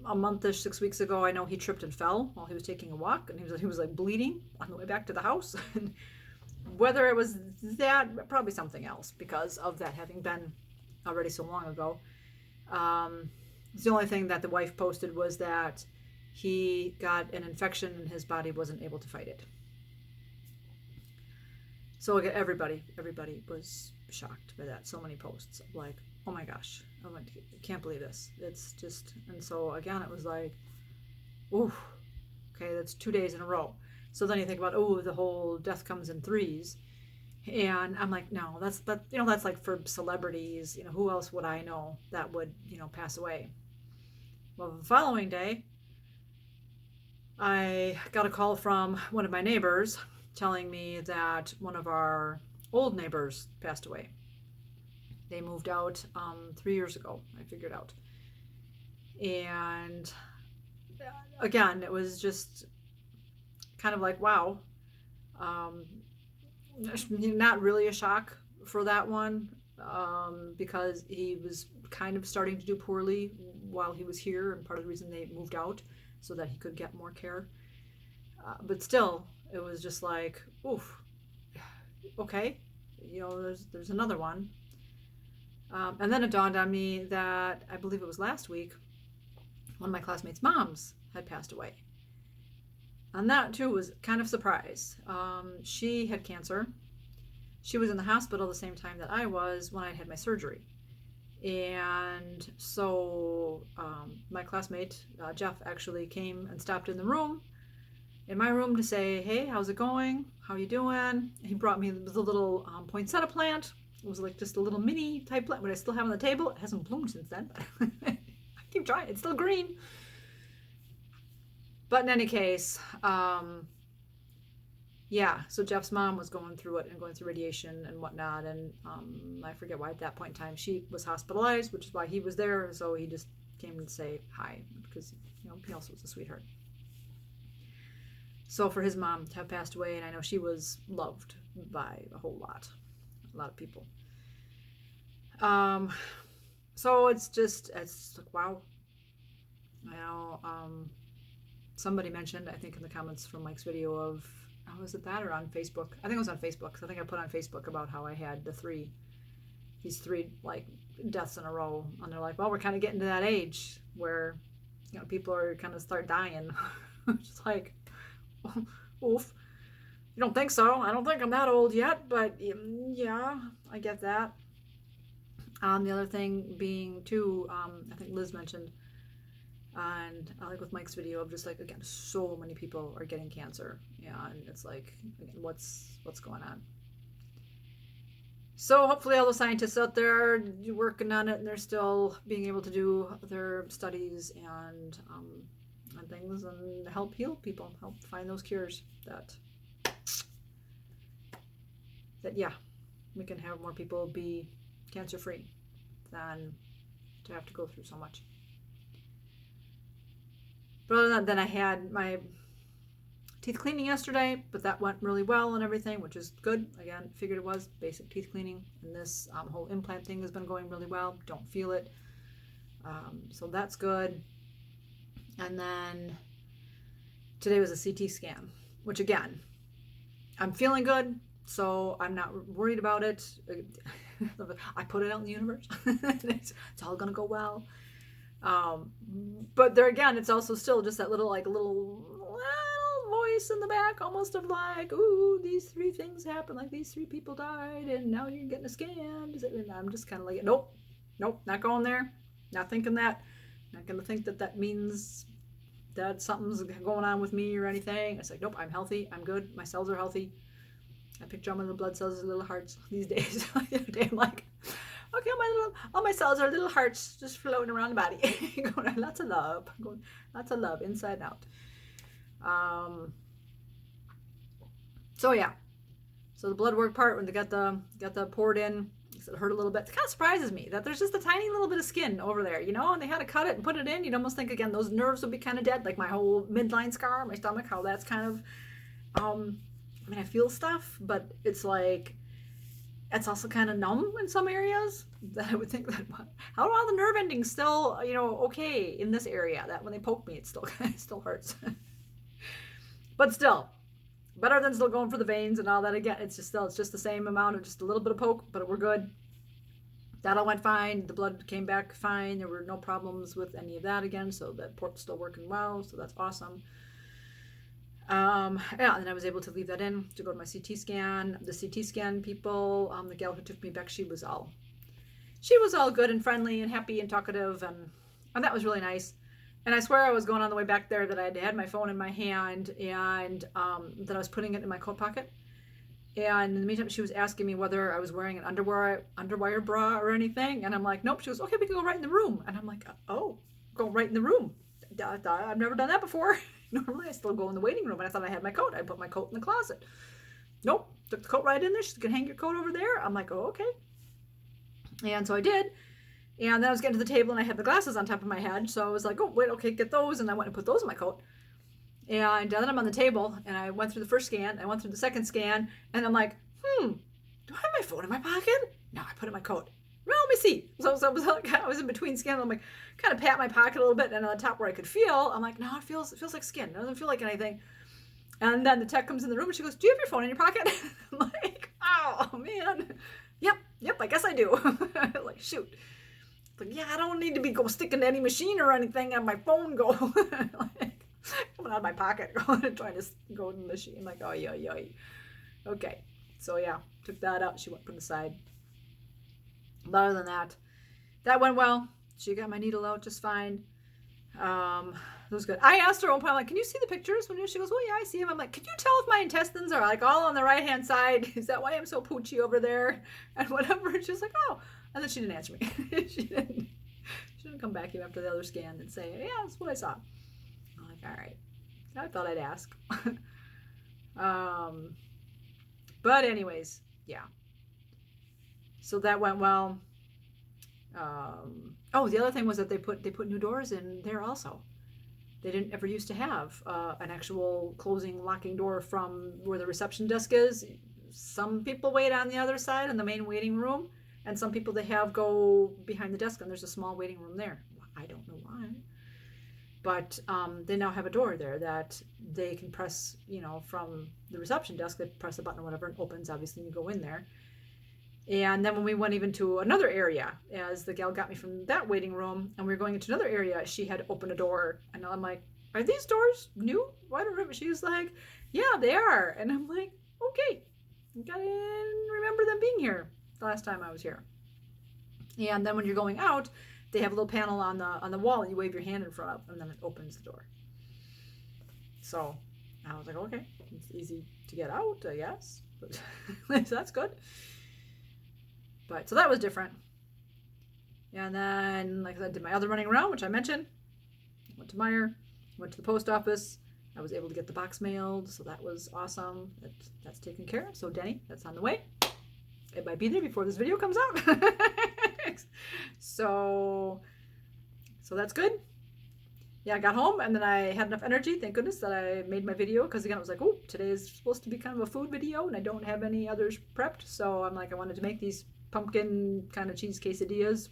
a month-ish, 6 weeks ago, I know he tripped and fell while he was taking a walk, and he was like bleeding on the way back to the house. And whether it was that, probably something else, because of that having been already so long ago. The only thing that the wife posted was that he got an infection and his body wasn't able to fight it. So again, everybody was shocked by that. So many posts like, oh my gosh, I can't believe this. It's just, and so again, it was like, ooh, okay, that's 2 days in a row. So then you think about, oh, the whole death comes in threes. And I'm like, no, that's like for celebrities, who else would I know that would, pass away? Well, the following day, I got a call from one of my neighbors telling me that one of our old neighbors passed away. They moved out 3 years ago, I figured out. And again, it was just kind of like, wow. Not really a shock for that one, because he was kind of starting to do poorly while he was here, and part of the reason they moved out so that he could get more care. But still, it was just like, oof, okay, there's another one. And then it dawned on me that I believe it was last week, one of my classmates' moms had passed away. And that too was kind of a surprise. She had cancer. She was in the hospital the same time that I was when I had my surgery. And so my classmate, Jeff, actually came and stopped in my room to say, hey, how's it going? How you doing? He brought me the little poinsettia plant. It was like just a little mini type plant, but I still have on the table. It hasn't bloomed since then. I keep trying. It's still green. But in any case, so Jeff's mom was going through it and going through radiation and whatnot, and I forget why at that point in time she was hospitalized, which is why he was there, so he just came to say hi, because he also was a sweetheart. So for his mom to have passed away, and I know she was loved by a lot of people. So it's like, wow. Somebody mentioned, I think in the comments from Mike's video of, was it that or on Facebook? I think it was on Facebook, because I think I put on Facebook about how I had these three like deaths in a row, and they're like, well, we're kind of getting to that age where people are kind of start dying. Just like, oof. You don't think so? I don't think I'm that old yet, but yeah, I get that. The other thing being too, I think Liz mentioned, and I like with Mike's video of just like, again, so many people are getting cancer. Yeah, and it's like, again, what's going on? So hopefully all the scientists out there are working on it, and they're still being able to do their studies and things, and help heal people, help find those cures that we can have more people be cancer free than to have to go through so much. But other than that, then I had my teeth cleaning yesterday, but that went really well and everything, which is good. Again, figured it was basic teeth cleaning, and this whole implant thing has been going really well. Don't feel it, so that's good. And then today was a CT scan, which again, I'm feeling good, so I'm not worried about it. I put it out in the universe. It's all gonna go well. But there again, it's also still just that little voice in the back, almost of like, ooh, these 3 things happened, like these 3 people died, and now you're getting a scan. And I'm just kind of like, nope, not going there, not thinking that, not gonna think that means that something's going on with me or anything. It's like, nope, I'm healthy, I'm good, my cells are healthy. I picture all my little blood cells as little hearts these days. The other day I'm like, okay, all my cells are little hearts just floating around the body. Going, lots of love inside and out. So yeah, so the blood work part, when they got the poured in, it hurt a little bit. It kind of surprises me that there's just a tiny little bit of skin over there, you know, and they had to cut it and put it in. You'd almost think, again, those nerves would be kind of dead, like my whole midline scar, my stomach, how that's kind of, I mean, I feel stuff, but it's like, it's also kind of numb in some areas. That I would think that, how are all the nerve endings still, you know, okay in this area, that when they poke me, it still hurts. But still, better than still going for the veins and all that again. It's just the same amount of just a little bit of poke, but we're good. That all went fine. The blood came back fine. There were no problems with any of that again, so that port's still working well, so that's awesome. Yeah, and I was able to leave that in to go to my CT scan. The CT scan people, the gal who took me back, she was all good and friendly and happy and talkative, and that was really nice. And I swear I was going on the way back there that I had my phone in my hand, and that I was putting it in my coat pocket. And in the meantime, she was asking me whether I was wearing an underwire bra or anything, and I'm like, nope. She goes, okay, we can go right in the room, and I'm like, oh, go right in the room. I've never done that before. Normally I still go in the waiting room, and I thought I had my coat. I put my coat in the closet. Nope, took the coat right in there. She's gonna hang your coat over there. I'm like, oh, okay. And so I did. And then I was getting to the table, and I had the glasses on top of my head. So I was like, oh, wait, okay, get those. And I went and put those in my coat. And then I'm on the table, and I went through the first scan. I went through the second scan, and I'm like, do I have my phone in my pocket? No, I put it in my coat. Well, let me see. So it was like, I was in between scans. I'm like, kind of pat my pocket a little bit, and on the top where I could feel, I'm like, no, it feels like skin. It doesn't feel like anything. And then the tech comes in the room, and she goes, do you have your phone in your pocket? I'm like, oh, man. Yep, I guess I do. Like, shoot. Like, yeah, I don't need to be sticking to any machine or anything, and my phone go like, coming out of my pocket, trying to go in the machine. I'm like, oh, yeah. Okay. So, yeah, took that out. She went put it aside. But other than that, that went well. She got my needle out just fine. It was good. I asked her at one point, I'm like, can you see the pictures? She goes, well, yeah, I see them. I'm like, can you tell if my intestines are like all on the right-hand side? Is that why I'm so poochy over there? And whatever. And she's like, oh. And then she didn't answer me. She didn't come back even after the other scan and say, yeah, that's what I saw. I'm like, all right. I thought I'd ask. But anyways, yeah. So that went well. Oh, the other thing was that they put new doors in there also. They didn't ever used to have an actual closing, locking door from where the reception desk is. Some people wait on the other side in the main waiting room, and some people they have go behind the desk, and there's a small waiting room there. I don't know why. But they now have a door there that they can press, from the reception desk. They press a button or whatever, and opens, obviously, and you go in there. And then when we went even to another area, as the gal got me from that waiting room, and we were going into another area, she had opened a door. And I'm like, are these doors new? Why don't she was like, yeah, they are. And I'm like, okay. I didn't remember them being here the last time I was here. And then when you're going out, they have a little panel on the wall, and you wave your hand in front of, and then it opens the door. So I was like, okay, it's easy to get out, I guess. But so that's good. But so that was different. And then, like I said, did my other running around, which I mentioned. Went to Meijer, went to the post office. I was able to get the box mailed, so that was awesome. That's taken care of. So Denny, that's on the way. It might be there before this video comes out. So that's good. Yeah, I got home, and then I had enough energy, thank goodness, that I made my video, because again, I was like, oh, today is supposed to be kind of a food video, and I don't have any others prepped, so I'm like, I wanted to make these pumpkin kind of cheese quesadillas,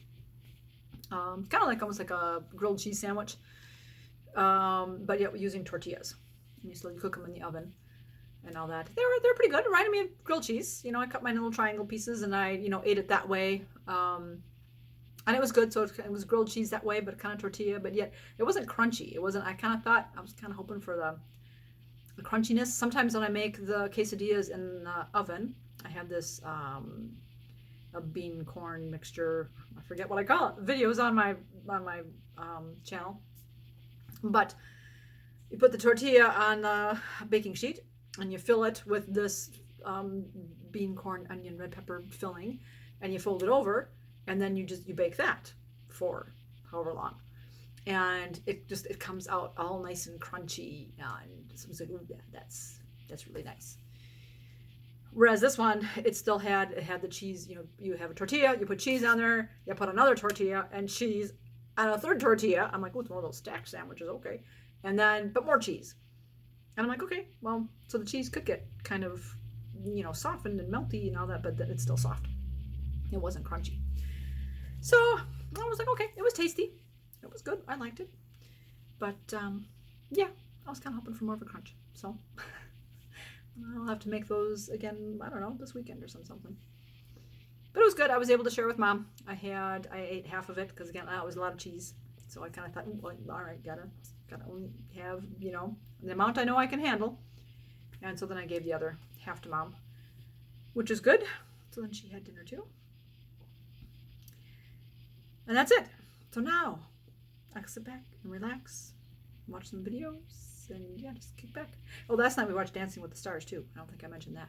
kind of like almost like a grilled cheese sandwich, but yet using tortillas. And you slowly cook them in the oven and all that. They're pretty good. Reminded me of grilled cheese. I cut my little triangle pieces, and I ate it that way. And it was good. So it was grilled cheese that way, but kind of tortilla. But yet it wasn't crunchy. It wasn't. I kind of thought, I was kind of hoping for the crunchiness. Sometimes when I make the quesadillas in the oven, I have this a bean corn mixture. I forget what I call it. Videos on my channel. But you put the tortilla on the baking sheet, and you fill it with this bean, corn, onion, red pepper filling, and you fold it over, and then you bake that for however long. and it comes out all nice and crunchy, and so I was like, ooh, yeah, that's really nice. Whereas this one, it had the cheese. You know, you have a tortilla, you put cheese on there, you put another tortilla and cheese on a third tortilla. I'm like, oh, it's one of those stacked sandwiches, okay. And then, but more cheese. And I'm like, okay, well, so the cheese could get kind of, you know, softened and melty and all that, but it's still soft. It wasn't crunchy. So I was like, okay, it was tasty. It was good. I liked it. But yeah, I was kind of hoping for more of a crunch. So I'll have to make those again, I don't know, this weekend or something. But it was good. I was able to share with Mom. I ate half of it because, again, that was a lot of cheese. So I kind of thought, well, all right, gotta only have, you know, the amount I know I can handle. And so then I gave the other half to Mom, which is good. So then she had dinner too. And that's it. So now I can sit back and relax, watch some videos, and yeah, just kick back. Oh, last night we watched Dancing with the Stars too. I don't think I mentioned that.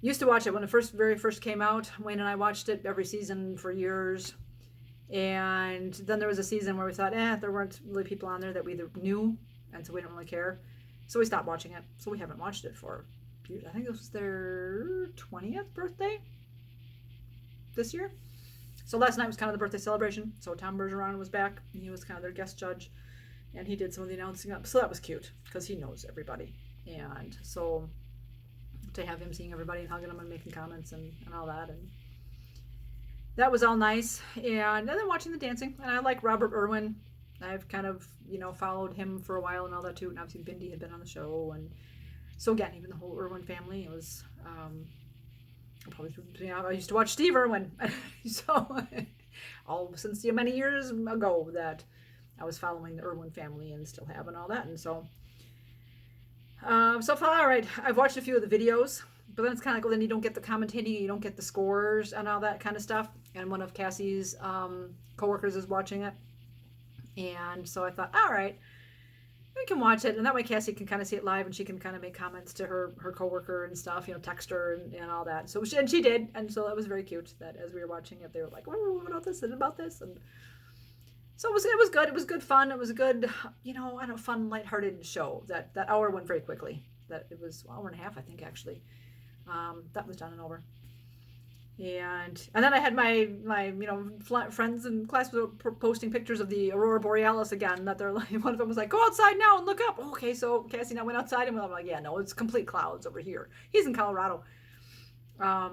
Used to watch it when it very first came out. Wayne and I watched it every season for years. And then there was a season where we thought, there weren't really people on there that we either knew, and so we didn't really care. So we stopped watching it. So we haven't watched it for years. I think it was their 20th birthday this year. So last night was kind of the birthday celebration. So Tom Bergeron was back, and he was kind of their guest judge, and he did some of the announcing up. So that was cute because he knows everybody, and so to have him seeing everybody and hugging them and making comments and all that, and that was all nice. And then watching the dancing, and I like Robert Irwin. I've kind of, you know, followed him for a while and all that too. And obviously Bindi had been on the show, and so again, even the whole Irwin family. It was I used to watch Steve Irwin, so all since many years ago that I was following the Irwin family and still have and all that. And so far, all right. I've watched a few of the videos, but then it's kind of like, well, then you don't get the commentating, you don't get the scores and all that kind of stuff. And one of Cassie's coworkers is watching it, and so I thought, all right, we can watch it, and that way Cassie can kind of see it live, and she can kind of make comments to her coworker and stuff, you know, text her and all that. So she did, and so that was very cute. That as we were watching it, they were like, "Oh, what about this and about this?" And so it was good. It was good fun. It was a good, you know, fun, lighthearted show. That hour went very quickly. That it was an hour and a half, I think, actually. That was done and over. And then I had my you know, friends in class were posting pictures of the Aurora Borealis again. That they're like, one of them was like, "Go outside now and look up." Okay, so Cassie and I went outside, and I'm like, "Yeah, no, it's complete clouds over here." He's in Colorado. I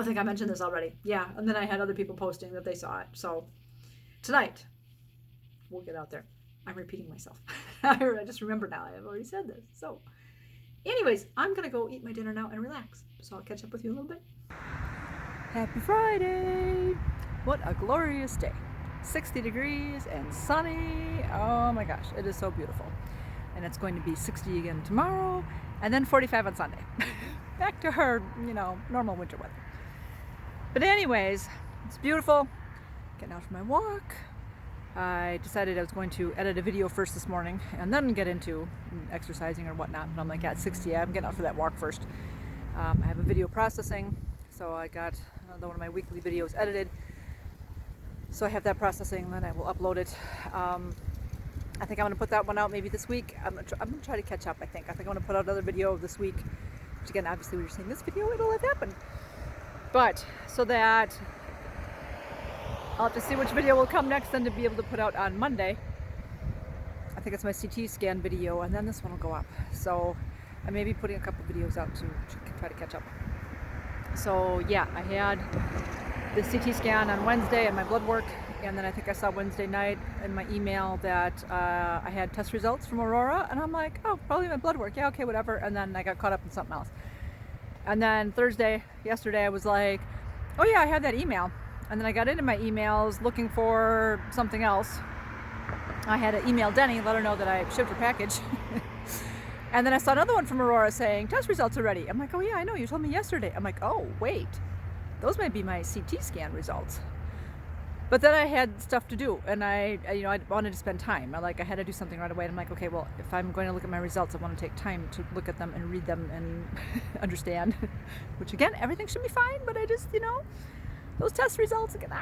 think I mentioned this already. Yeah, and then I had other people posting that they saw it. So tonight we'll get out there. I'm repeating myself. I just remembered now. I've already said this. So anyways, I'm gonna go eat my dinner now and relax. So I'll catch up with you a little bit. Happy Friday! What a glorious day. 60 degrees and sunny. Oh my gosh, it is so beautiful. And it's going to be 60 again tomorrow, and then 45 on Sunday. Back to her, you know, normal winter weather. But anyways, it's beautiful. Getting out for my walk. I decided I was going to edit a video first this morning and then get into exercising or whatnot. But I'm like, at 60, I'm getting out for that walk first. I have a video processing, so I got one of my weekly videos edited. So I have that processing, then I will upload it. I think I'm going to put that one out maybe this week. I'm going to try to catch up, I think. I'm going to put out another video this week, which again, obviously when you're seeing this video, it'll have happened. But, so that I'll have to see which video will come next then to be able to put out on Monday. I think it's my CT scan video, and then this one will go up. So I may be putting a couple videos out to try to catch up. So yeah, I had the CT scan on Wednesday and my blood work, and then I think I saw Wednesday night in my email that I had test results from Aurora, and I'm like, oh, probably my blood work. Yeah, okay, whatever. And then I got caught up in something else. And then yesterday, I was like, oh yeah, I had that email. And then I got into my emails looking for something else. I had to email Denny, let her know that I shipped her package. And then I saw another one from Aurora saying, test results are ready. I'm like, oh yeah, I know, you told me yesterday. I'm like, oh, wait, those might be my CT scan results. But then I had stuff to do, and I wanted to spend time. I had to do something right away. And I'm like, okay, well, if I'm going to look at my results, I want to take time to look at them and read them and understand. Which again, everything should be fine, but I just, those test results again.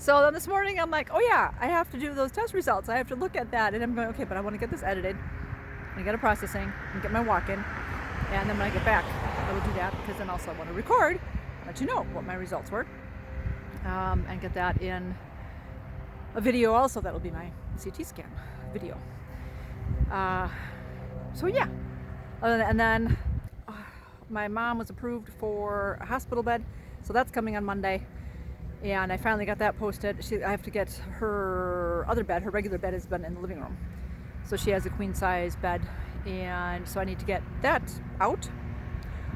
So then this morning I'm like, oh yeah, I have to do those test results. I have to look at that. And I'm going, okay, but I want to get this edited. I get a processing and get my walk in. And then when I get back, I will do that, because then also I want to record, let you know what my results were. And get that in a video also. That'll be my CT scan video. So yeah. And then my mom was approved for a hospital bed. So that's coming on Monday. And I finally got that posted. I have to get her other bed. Her regular bed has been in the living room. So she has a queen size bed. And so I need to get that out.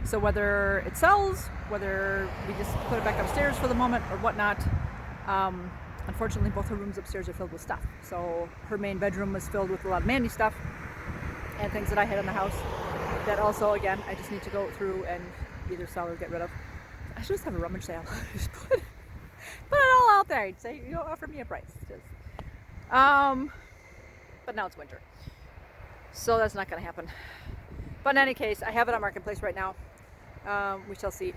So whether it sells, whether we just put it back upstairs for the moment or whatnot. Unfortunately, both her rooms upstairs are filled with stuff. So her main bedroom was filled with a lot of Mandy stuff and things that I had in the house that also, again, I just need to go through and either sell or get rid of. I should just have a rummage sale. Just put it all out there. You'd say, you know, offer me a price. Just, but now it's winter. So that's not going to happen. But in any case, I have it on Marketplace right now. We shall see.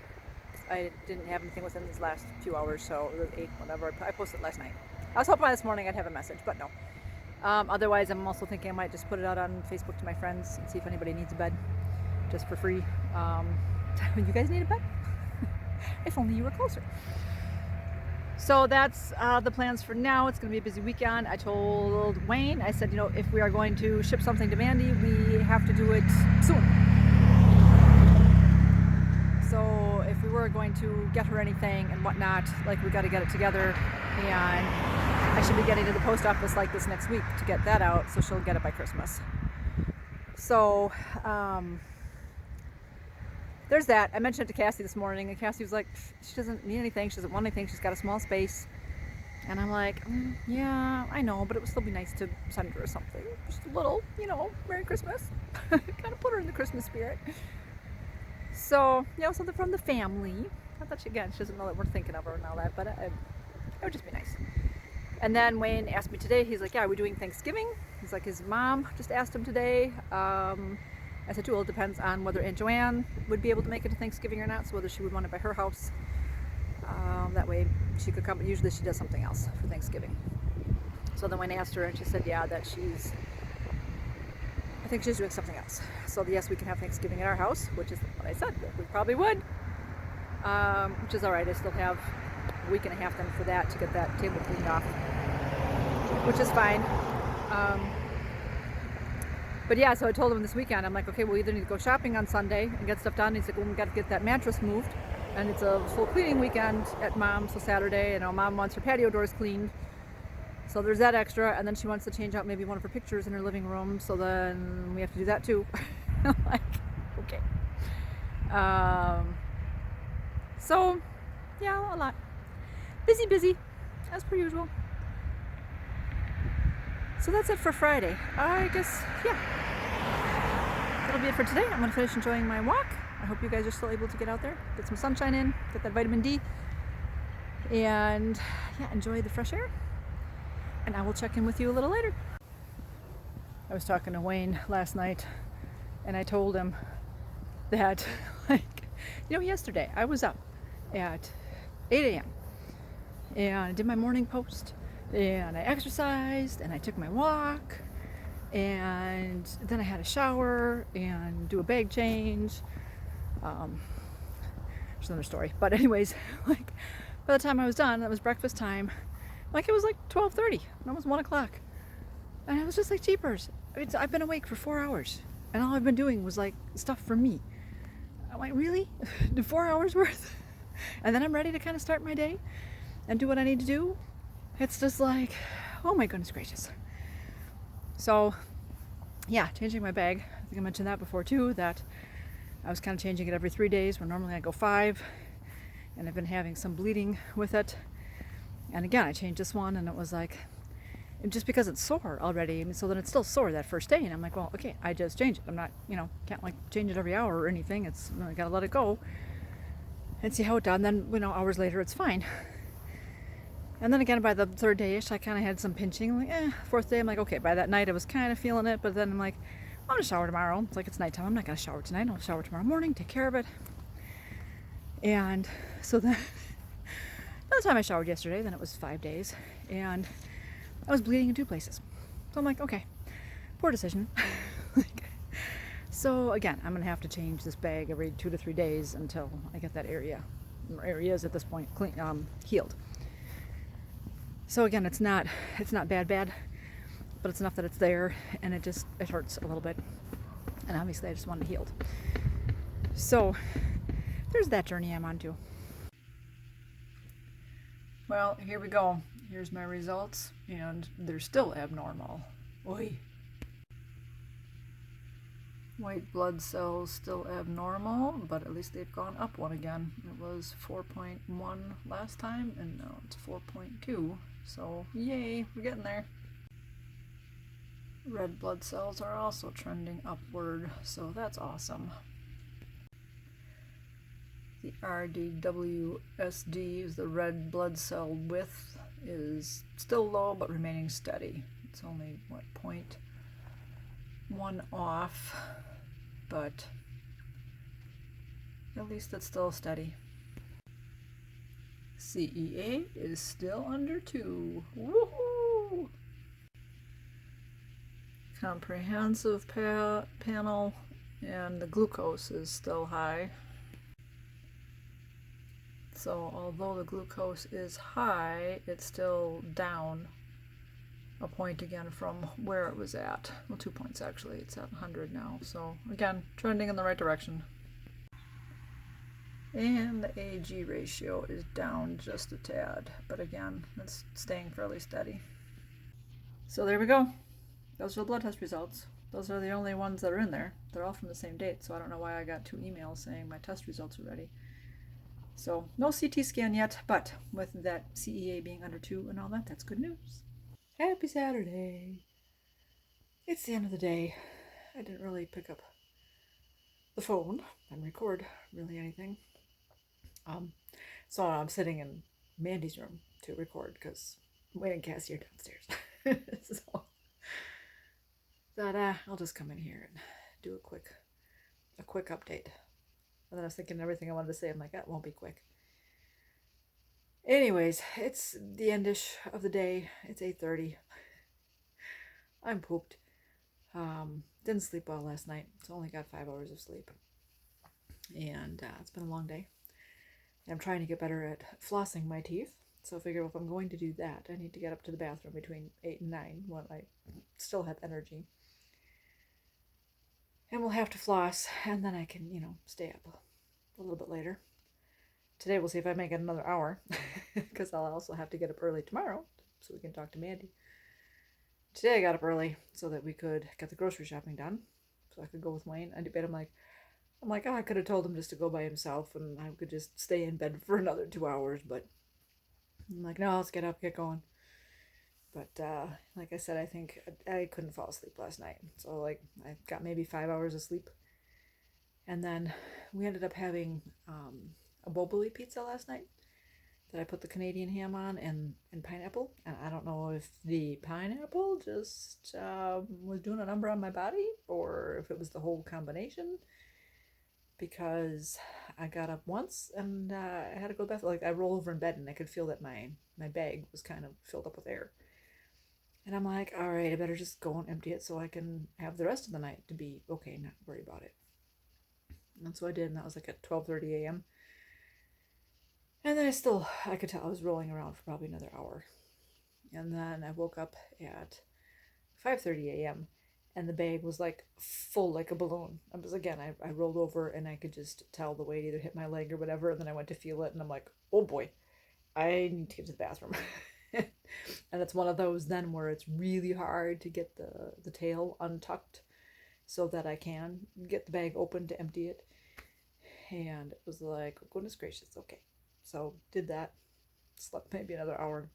I didn't have anything within these last few hours, so it was 8, whatever. I posted last night. I was hoping this morning I'd have a message, but no. Otherwise, I'm also thinking I might just put it out on Facebook to my friends and see if anybody needs a bed, just for free. You guys need a bed? If only you were closer. So that's the plans for now. It's going to be a busy weekend. I told Wayne, I said, you know, if we are going to ship something to Mandy, we have to do it soon. So if we were going to get her anything and whatnot, like, we got to get it together, and I should be getting to the post office like this next week to get that out, so she'll get it by Christmas. So there's that. I mentioned it to Cassie this morning, and Cassie was like, she doesn't need anything, she doesn't want anything, she's got a small space. And I'm like, yeah, I know, but it would still be nice to send her something, just a little, you know, Merry Christmas. Kind of put her in the Christmas spirit. So, you know, something from the family. Not that she doesn't know that we're thinking of her and all that, but it would just be nice. And then Wayne asked me today, he's like, yeah, are we doing Thanksgiving? He's like, his mom just asked him today. I said, too, well, it depends on whether Aunt Joanne would be able to make it to Thanksgiving or not, so whether she would want it by her house. That way she could come, but usually she does something else for Thanksgiving. So then Wayne asked her, and she said, yeah, that I think she's doing something else. So yes, we can have Thanksgiving at our house, which is what I said, we probably would. Which is all right. I still have a week and a half then for that, to get that table cleaned off, which is fine. But yeah, so I told him this weekend, I'm like, okay, we'll either need to go shopping on Sunday and get stuff done. He's like, well, we got to get that mattress moved. And it's a full cleaning weekend at Mom's, so Saturday, you know, Mom wants her patio doors cleaned. So there's that extra, and then she wants to change out maybe one of her pictures in her living room, so then we have to do that too. I'm like, okay. So, yeah, a lot. Busy, as per usual. So that's it for Friday. I guess, yeah. That'll be it for today. I'm going to finish enjoying my walk. I hope you guys are still able to get out there, get some sunshine in, get that vitamin D, and yeah, enjoy the fresh air. And I will check in with you a little later. I was talking to Wayne last night, and I told him that, like, you know, yesterday I was up at 8 a.m. and I did my morning post, and I exercised, and I took my walk, and then I had a shower and do a bag change. There's another story, but anyways, like, by the time I was done, it was breakfast time. Like, it was like 12:30, almost 1 o'clock, and I was just like, jeepers. I mean, I've been awake for 4 hours, and all I've been doing was like stuff for me. I'm like, really? 4 hours worth? And then I'm ready to kind of start my day and do what I need to do. It's just like, oh my goodness gracious. So yeah, changing my bag. I think I mentioned that before too, that I was kind of changing it every 3 days, where normally I go 5, and I've been having some bleeding with it. And again, I changed this one, and it was like, just because it's sore already, I mean, so then it's still sore that first day, and I'm like, well, okay, I just changed it. I'm not, you know, can't like change it every hour or anything. It's, I gotta let it go and see how it does. And then, you know, hours later, it's fine. And then again, by the 3rd day-ish, I kind of had some pinching. I'm like, 4th day, I'm like, okay. By that night, I was kind of feeling it, but then I'm like, I'm gonna shower tomorrow. It's like, it's nighttime. I'm not gonna shower tonight. I'll shower tomorrow morning, take care of it. And so then By the time I showered yesterday, then it was 5 days, and I was bleeding in 2 places. So I'm like, okay, poor decision. So again, I'm gonna have to change this bag every 2 to 3 days until I get that areas at this point healed. So again, it's not bad, but it's enough that it's there, and it hurts a little bit, and obviously I just want it healed. So there's that journey I'm on to. Well, here we go. Here's my results, and they're still abnormal. Oy. White blood cells still abnormal, but at least they've gone up one again. It was 4.1 last time, and now it's 4.2. So, yay, we're getting there. Red blood cells are also trending upward, so that's awesome. The RDWSD is the red blood cell width, is still low but remaining steady. It's only, 0.1 off, but at least it's still steady. CE8 is still under 2. Woohoo! Comprehensive panel, and the glucose is still high. So although the glucose is high, it's still down a point again from where it was at. Well, 2 points actually. It's at 100 now. So again, trending in the right direction. And the AG ratio is down just a tad, but again, it's staying fairly steady. So there we go. Those are the blood test results. Those are the only ones that are in there. They're all from the same date, so I don't know why I got 2 emails saying my test results are ready. So no CT scan yet, but with that CEA being under 2 and all that, that's good news. Happy Saturday. It's the end of the day. I didn't really pick up the phone and record really anything. So I'm sitting in Mandy's room to record because I'm waiting Cassie downstairs. So that I'll just come in here and do a quick update. And then I was thinking everything I wanted to say. I'm like, that won't be quick. Anyways, it's the endish of the day. It's 8:30. I'm pooped. Didn't sleep well last night. So only got 5 hours of sleep. And it's been a long day. I'm trying to get better at flossing my teeth. So I figure if I'm going to do that, I need to get up to the bathroom between 8 and 9 when I still have energy. And we'll have to floss, and then I can, stay up a little bit later. Today we'll see if I make it another hour, because I'll also have to get up early tomorrow so we can talk to Mandy. Today I got up early so that we could get the grocery shopping done, so I could go with Wayne. I debated, I'm like, I could have told him just to go by himself, and I could just stay in bed for another 2 hours, but I'm like, no, let's get up, get going. But like I said, I think I couldn't fall asleep last night. So I got maybe 5 hours of sleep. And then we ended up having a boboli pizza last night that I put the Canadian ham on and pineapple. And I don't know if the pineapple just was doing a number on my body or if it was the whole combination. Because I got up once and I had to go to the bathroom. I rolled over in bed and I could feel that my bag was kind of filled up with air. And I'm like, all right, I better just go and empty it so I can have the rest of the night to be okay, not worry about it. And so I did, and that was at 12:30 a.m. And then I could tell I was rolling around for probably another hour. And then I woke up at 5:30 a.m. and the bag was full like a balloon. I rolled over and I could just tell the weight either hit my leg or whatever. And then I went to feel it and I'm like, oh boy, I need to get to the bathroom. And it's one of those then where it's really hard to get the tail untucked so that I can get the bag open to empty it. And it was like, oh, goodness gracious, okay. So did that, slept maybe another hour.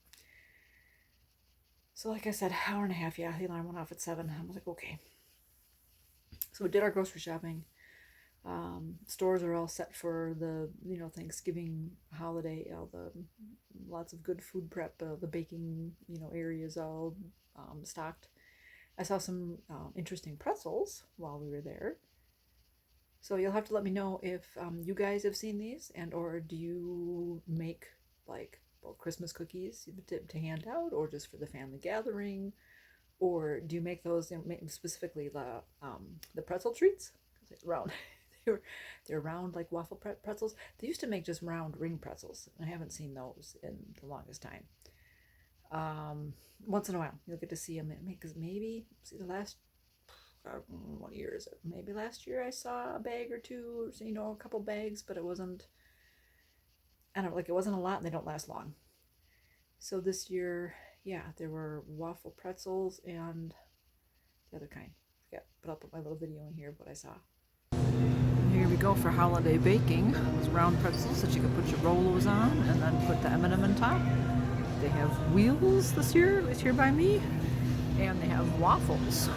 So like I said, hour and a half, yeah, the alarm went off at 7. I was like, okay. So we did our grocery shopping. Stores are all set for the Thanksgiving holiday. Lots of good food prep. The baking areas all stocked. I saw some interesting pretzels while we were there. So you'll have to let me know if you guys have seen these, and or do you make about Christmas cookies to hand out, or just for the family gathering? Or do you make those, specifically the pretzel treats? Because they're round. they're round like waffle pretzels. They used to make just round ring pretzels. I haven't seen those in the longest time. Once in a while, you'll get to see them. Because maybe, see, the last, what year is it? Maybe last year I saw a bag or two, or a couple bags, but it wasn't, I don't know, like it wasn't a lot, and they don't last long. So this year, yeah, there were waffle pretzels and the other kind. I forget, but I'll put my little video in here of what I saw. Here we go for holiday baking. Those round pretzels that you can put your Rolos on and then put the M&M on top. They have wheels this year, at least here by me, and they have waffles.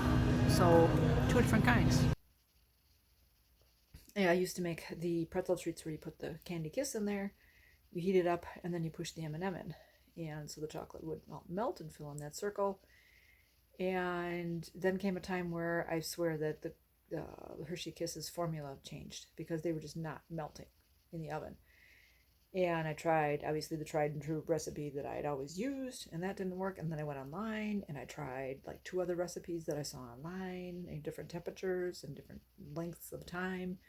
So 2 different kinds. Yeah, I used to make the pretzel treats where you put the candy kiss in there, you heat it up, and then you push the M&M in. And so the chocolate would melt and fill in that circle. And then came a time where I swear that the Hershey Kisses formula changed because they were just not melting in the oven. And I tried, obviously, the tried and true recipe that I had always used, and that didn't work. And then I went online and I tried like 2 other recipes that I saw online in different temperatures and different lengths of time,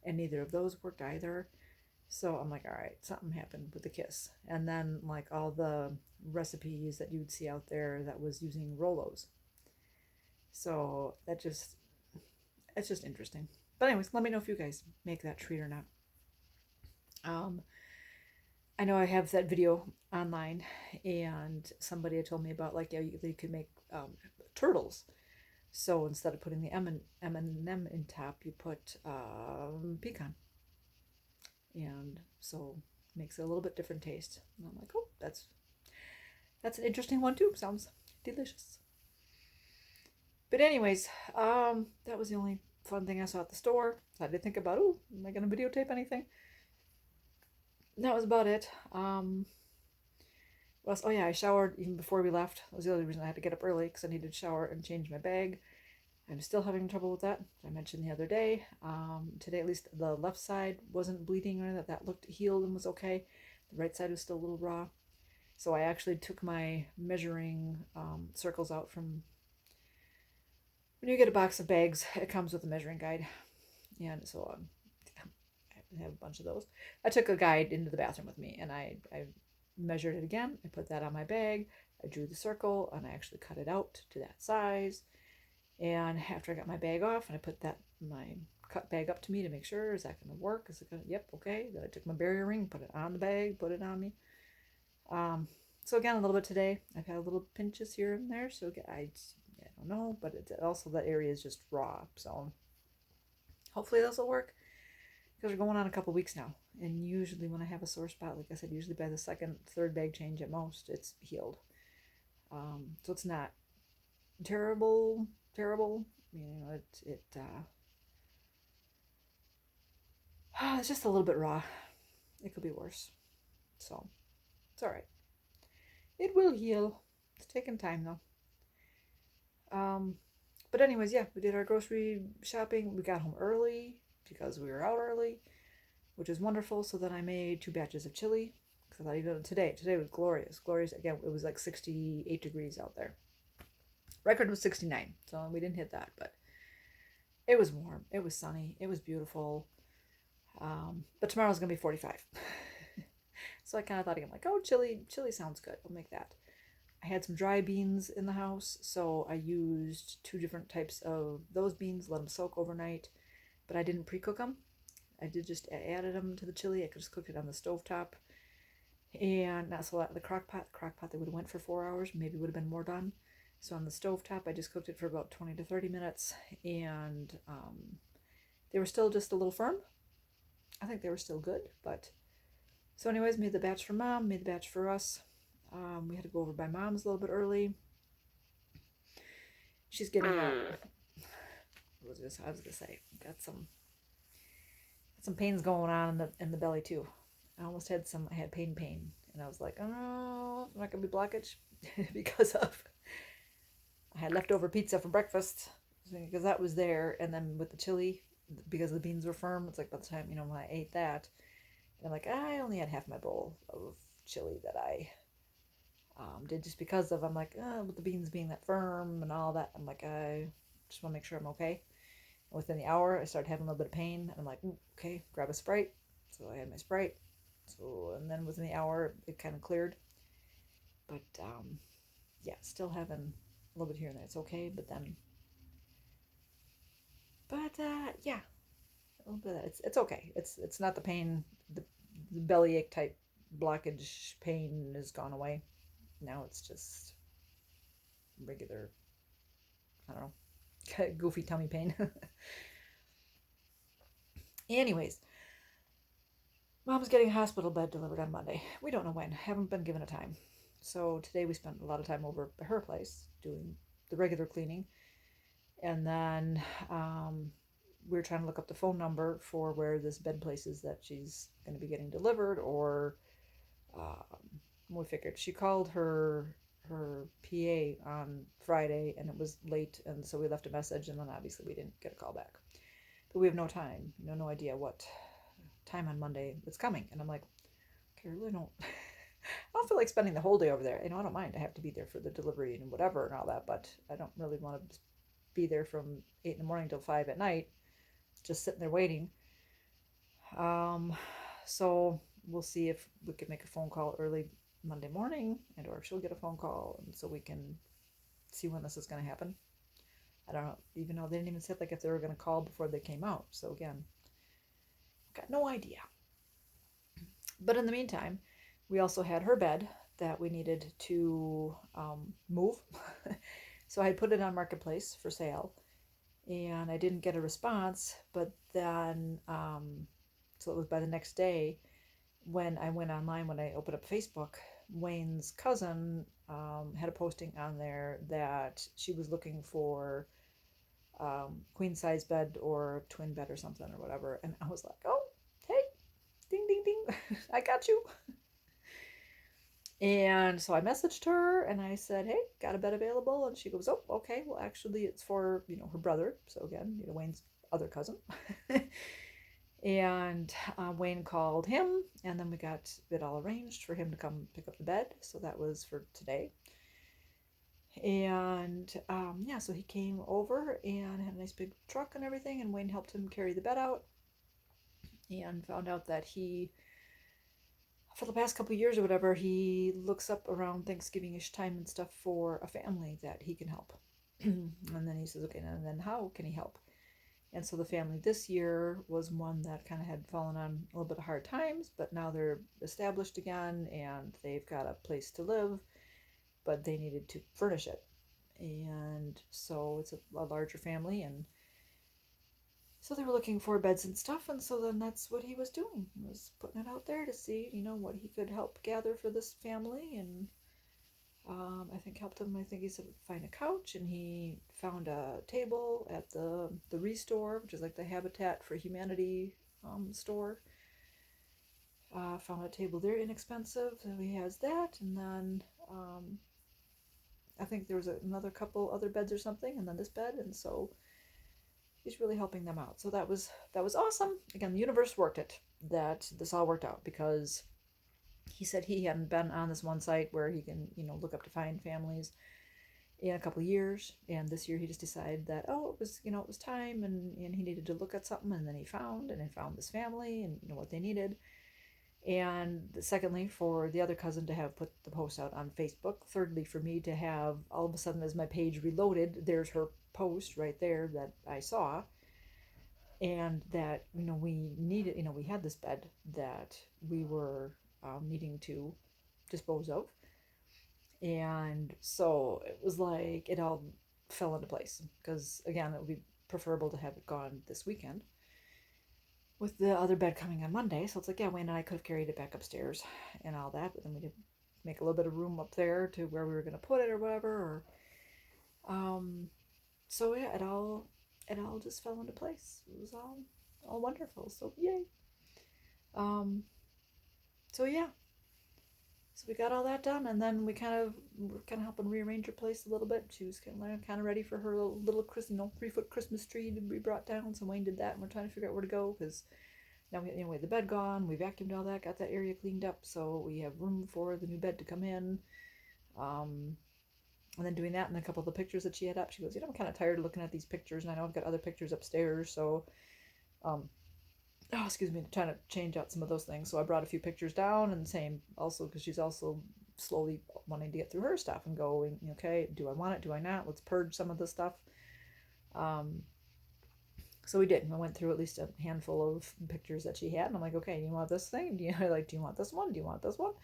and neither of those worked either. So I'm like, all right, something happened with the Kiss. And then like all the recipes that you'd see out there that was using Rolos. So it's just interesting. But anyways, let me know if you guys make that treat or not. I know I have that video online, and somebody had told me about like, yeah, they could make turtles. So instead of putting the M&M in top, you put pecan. And so it makes it a little bit different taste. And I'm like, oh, that's an interesting one too. Sounds delicious. But anyways, that was the only fun thing I saw at the store. So I did think about, oh, am I going to videotape anything? That was about it. Oh yeah, I showered even before we left. That was the other reason I had to get up early, because I needed to shower and change my bag. I'm still having trouble with that, as I mentioned the other day. Today, at least, the left side wasn't bleeding or anything. That looked healed and was okay. The right side was still a little raw. So I actually took my measuring circles out from... When you get a box of bags, it comes with a measuring guide. And so I have a bunch of those. I took a guide into the bathroom with me, and I measured it again. I put that on my bag. I drew the circle, and I actually cut it out to that size. And after I got my bag off and I put my cut bag up to me to make sure, is that going to work? Is it going to, yep, okay. Then I took my barrier ring, put it on the bag, put it on me. So again, a little bit today. I've had a little pinches here and there, so I don't know, but it's also that area is just raw. So hopefully this will work, because we're going on a couple weeks now. And usually when I have a sore spot, like I said, usually by the 2nd, 3rd bag change at most, it's healed. So it's not terrible. It's just a little bit raw. It could be worse. So it's all right. It will heal. It's taking time though. But anyways, yeah, we did our grocery shopping. We got home early because we were out early, which is wonderful. So then I made 2 batches of chili, because I thought, even today was glorious. Again, it was like 68 degrees out there. Record was 69, so we didn't hit that, but it was warm. It was sunny. It was beautiful. But tomorrow's going to be 45. So I kind of thought, I'm like, oh, chili sounds good. I'll make that. I had some dry beans in the house, so I used 2 different types of those beans, let them soak overnight, but I didn't pre-cook them. I just added them to the chili. I could just cook it on the stovetop. And not so the crock pot they would have went for 4 hours, maybe would have been more done. So on the stovetop, I just cooked it for about 20 to 30 minutes, and they were still just a little firm. I think they were still good, but... So anyways, made the batch for Mom, made the batch for us. We had to go over by Mom's a little bit early. She's getting what was this? I was gonna say, got some pains going on in the belly too. I had pain, and I was like, oh, I'm not gonna be blockage because of... I had leftover pizza for breakfast, because that was there, and then with the chili, because the beans were firm, it's like by the time, when I ate that, I'm like, I only had half my bowl of chili that I did just because of, I'm like, with the beans being that firm and all that, I'm like, I just want to make sure I'm okay. And within the hour, I started having a little bit of pain, and I'm like, okay, grab a Sprite. So I had my Sprite. So, and then within the hour, it kind of cleared. But yeah, still having a little bit here and there. It's okay, but then, yeah, a little bit of that. It's okay. It's not the pain, the bellyache type blockage pain has gone away. Now it's just regular, I don't know, goofy tummy pain. Anyways, Mom's getting a hospital bed delivered on Monday. We don't know when. Haven't been given a time. So today we spent a lot of time over at her place doing the regular cleaning. And then we were trying to look up the phone number for where this bed place is that she's going to be getting delivered. Or we figured she called her PA on Friday and it was late. And so we left a message, and then obviously we didn't get a call back. But we have no time, no idea what time on Monday it's coming. And I'm like, okay, I really don't I don't feel like spending the whole day over there. I don't mind. I have to be there for the delivery and whatever and all that, but I don't really want to be there from 8 in the morning till 5 at night, just sitting there waiting. So we'll see if we can make a phone call early Monday morning, and or if she'll get a phone call, and so we can see when this is going to happen. I don't know, even though they didn't even say like if they were going to call before they came out. So again, got no idea. But in the meantime, we also had her bed that we needed to move. So I had put it on Marketplace for sale, and I didn't get a response. But then, so it was by the next day when I went online, when I opened up Facebook, Wayne's cousin had a posting on there that she was looking for queen size bed or twin bed or something or whatever. And I was like, oh, hey, ding, ding, ding, I got you. And so I messaged her and I said, hey, got a bed available? And she goes, oh, okay, well, actually it's for, her brother. So again, Wayne's other cousin. And Wayne called him, and then we got it all arranged for him to come pick up the bed. So that was for today. And yeah, so he came over and had a nice big truck and everything, and Wayne helped him carry the bed out, and found out that he, for the past couple of years or whatever, he looks up around Thanksgiving-ish time and stuff for a family that he can help. And then he says, okay, and then how can he help? And so the family this year was one that kind of had fallen on a little bit of hard times, but now they're established again and they've got a place to live, but they needed to furnish it. And so it's a larger family, and so they were looking for beds and stuff, and so then that's what he was doing. He was putting it out there to see, what he could help gather for this family, and I think helped him. I think he said find a couch, and he found a table at the Restore, which is like the Habitat for Humanity store. Found a table there, inexpensive, so he has that, and then I think there was another couple other beds or something, and then this bed, and so he's really helping them out. So that was awesome. Again, the universe worked it that this all worked out, because he said he hadn't been on this one site where he can, look up to find families in a couple of years. And this year he just decided that, it was time, and he needed to look at something. And then he found this family and, what they needed. And secondly, for the other cousin to have put the post out on Facebook. Thirdly, for me to have all of a sudden, as my page reloaded, there's her post right there that I saw. And that, we needed, we had this bed that we were needing to dispose of. And so it was like it all fell into place, because again, it would be preferable to have it gone this weekend with the other bed coming on Monday. So it's like, yeah, Wayne and I could have carried it back upstairs and all that, but then we did make a little bit of room up there to where we were going to put it or whatever. So yeah, it all just fell into place. It was all wonderful. So yay. So yeah. So we got all that done, and then we were kind of helping rearrange her place a little bit. She was kind of ready for her little 3-foot Christmas tree to be brought down. So Wayne did that, and we're trying to figure out where to go, because Now we had the bed gone, we vacuumed all that, got that area cleaned up, so we have room for the new bed to come in. And then doing that, and then a couple of the pictures that she had up, she goes, I'm kind of tired of looking at these pictures, and I know I've got other pictures upstairs, so trying to change out some of those things. So I brought a few pictures down, and same also because she's also slowly wanting to get through her stuff and going, okay, do I want it? Do I not? Let's purge some of the stuff. So we did. I went through at least a handful of pictures that she had, and I'm like, okay, you want this thing? Do you want this one? Do you want this one?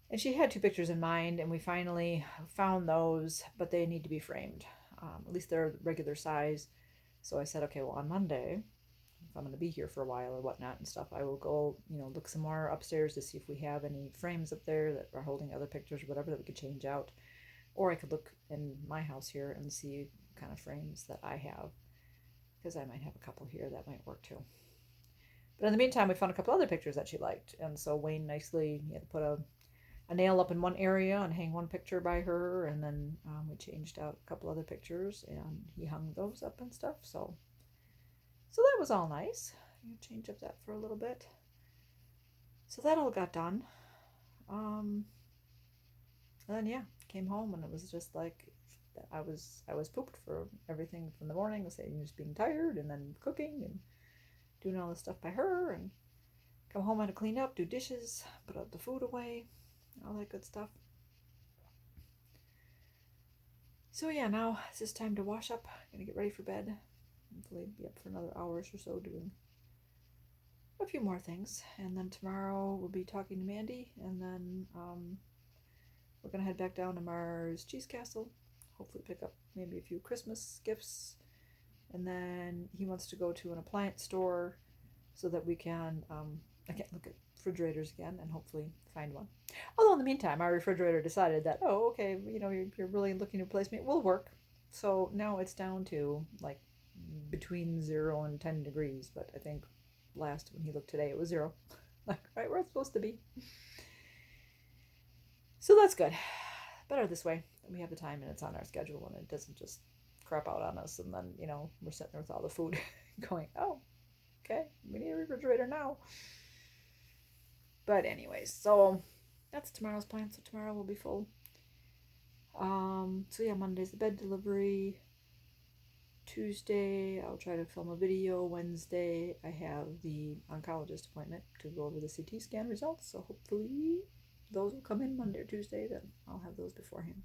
And she had 2 pictures in mind, and we finally found those, but they need to be framed. At least they're regular size. So I said, okay, well, on Monday, if I'm going to be here for a while or whatnot and stuff, I will go, look some more upstairs to see if we have any frames up there that are holding other pictures or whatever that we could change out. Or I could look in my house here and see kind of frames that I have, because I might have a couple here that might work too. But in the meantime, we found a couple other pictures that she liked. And so Wayne nicely, he had to put a nail up in one area and hang one picture by her, and then we changed out a couple other pictures and he hung those up and stuff. So that was all nice. Change up that for a little bit. So that all got done. And then came home, and it was just like I was pooped for everything from the morning, saying just being tired, and then cooking and doing all this stuff by her, and come home, I had to clean up, do dishes, put out the food away, all that good stuff. So now it's just time to wash up. Gonna get ready for bed. Hopefully be up for another hours or so doing a few more things. And then tomorrow we'll be talking to Mandy, and then we're gonna head back down to Mars Cheese Castle. Hopefully pick up maybe a few Christmas gifts. And then he wants to go to an appliance store so that we can look at refrigerators again and hopefully find one. Although in the meantime, our refrigerator decided that, you're really looking to replace me, it will work. So now it's down to like between 0 and 10 degrees, but I think last when he looked today it was 0, like right where it's supposed to be. So that's good. Better this way. We have the time and it's on our schedule, and it doesn't just crap out on us, and then we're sitting there with all the food going, oh, okay, we need a refrigerator now. But anyways, so that's tomorrow's plan. So tomorrow will be full. Monday's the bed delivery. Tuesday, I'll try to film a video. Wednesday, I have the oncologist appointment to go over the CT scan results. So hopefully those will come in Monday or Tuesday. Then I'll have those beforehand.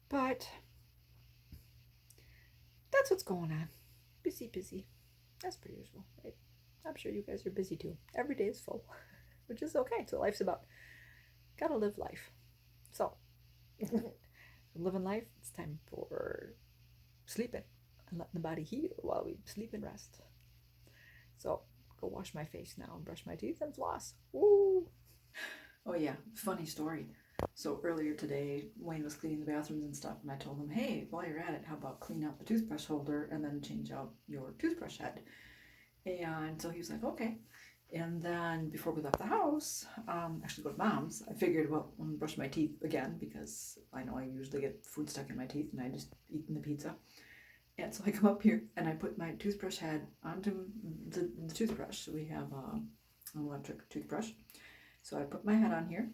But that's what's going on. Busy. As per usual, right? I'm sure you guys are busy too. Every day is full, which is okay. It's what life's about. Gotta live life. So, living life, it's time for sleeping and letting the body heal while we sleep and rest. So, go wash my face now and brush my teeth and floss. Woo! Oh yeah, funny story. So earlier today, Wayne was cleaning the bathrooms and stuff, and I told him, hey, while you're at it, how about clean out the toothbrush holder and then change out your toothbrush head? And so he was like, okay. And then before we left the house, actually go to Mom's, I figured, well, I'm gonna brush my teeth again, because I know I usually get food stuck in my teeth and I just eat the pizza. And so I come up here and I put my toothbrush head onto the toothbrush. So we have an electric toothbrush. So I put my head on here,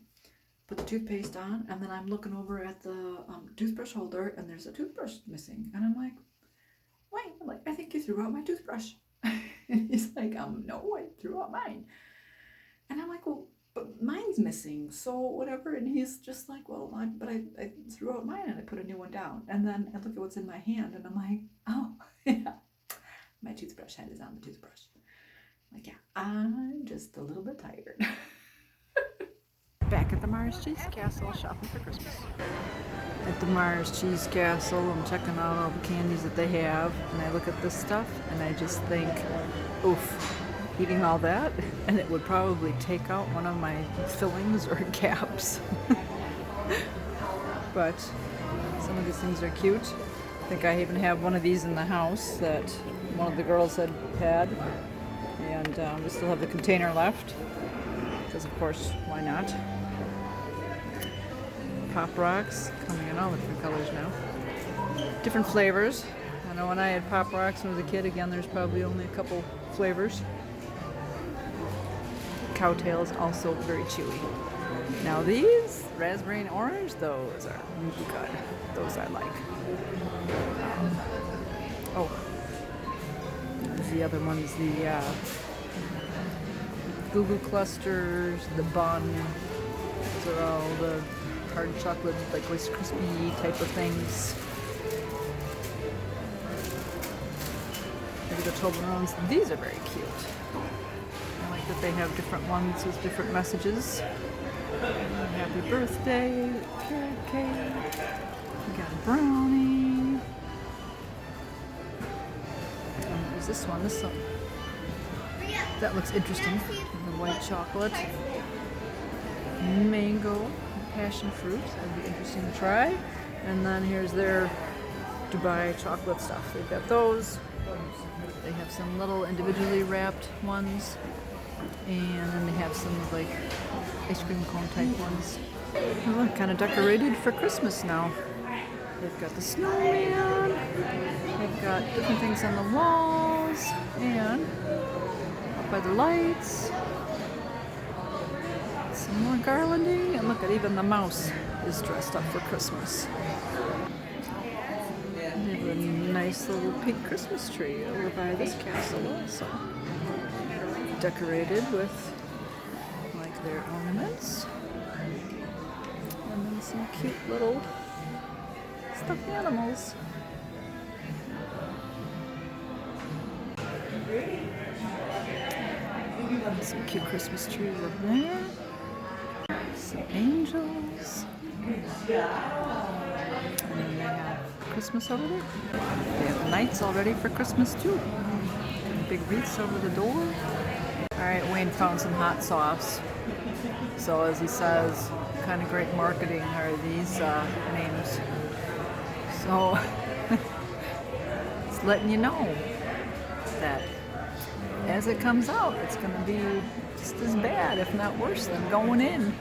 put the toothpaste on, and then I'm looking over at the toothbrush holder, and there's a toothbrush missing. And I'm like, wait, I think you threw out my toothbrush. And he's like, no, I threw out mine. And I'm like, well, but mine's missing, so whatever. And he's just like, well, I threw out mine and I put a new one down. And then I look at what's in my hand, and I'm like, oh, yeah, my toothbrush head is on the toothbrush. I'm like, yeah, I'm just a little bit tired. Back at the Mars Cheese Castle, shopping for Christmas. At the Mars Cheese Castle, I'm checking out all the candies that they have, and I look at this stuff, and I just think, oof, eating all that, and it would probably take out one of my fillings or gaps. But some of these things are cute. I think I even have one of these in the house that one of the girls had, and we still have the container left, because of course, why not? Pop Rocks, coming in all the different colors now. Different flavors. know when I had Pop Rocks when I was a kid, again, there's probably only a couple flavors. Cowtail is also very chewy. Now these, raspberry and orange, those are really good. Those I like. Oh, the other ones, the Goo Goo Clusters, the Bun. Those are all the hard chocolate, like Rice Krispie type of things. Maybe the Toblerones. These are very cute. I like that they have different ones with different messages. Happy birthday, carrot cake. We got a brownie. And there's this one. This one. That looks interesting. The white chocolate. Mango, passion fruit. That'd be interesting to try. And then here's their Dubai chocolate stuff. They've got those. They have some little individually wrapped ones. And then they have some like ice cream cone type ones. Oh, kind of decorated for Christmas now. They've got the snowman. They've got different things on the walls. And up by the lights. Some more garlanding. And look at even the mouse is dressed up for Christmas. They have a nice little pink Christmas tree over by this castle also. Decorated with like their ornaments. And then some cute little stuffed animals. And some cute Christmas trees up there. Some angels. And then they have Christmas over there. They have lights already for Christmas too. Big wreaths over the door. Alright, Wayne found some hot sauce. So as he says, kind of great marketing are these names. So it's letting you know that as it comes out, it's going to be just as bad, if not worse, than going in.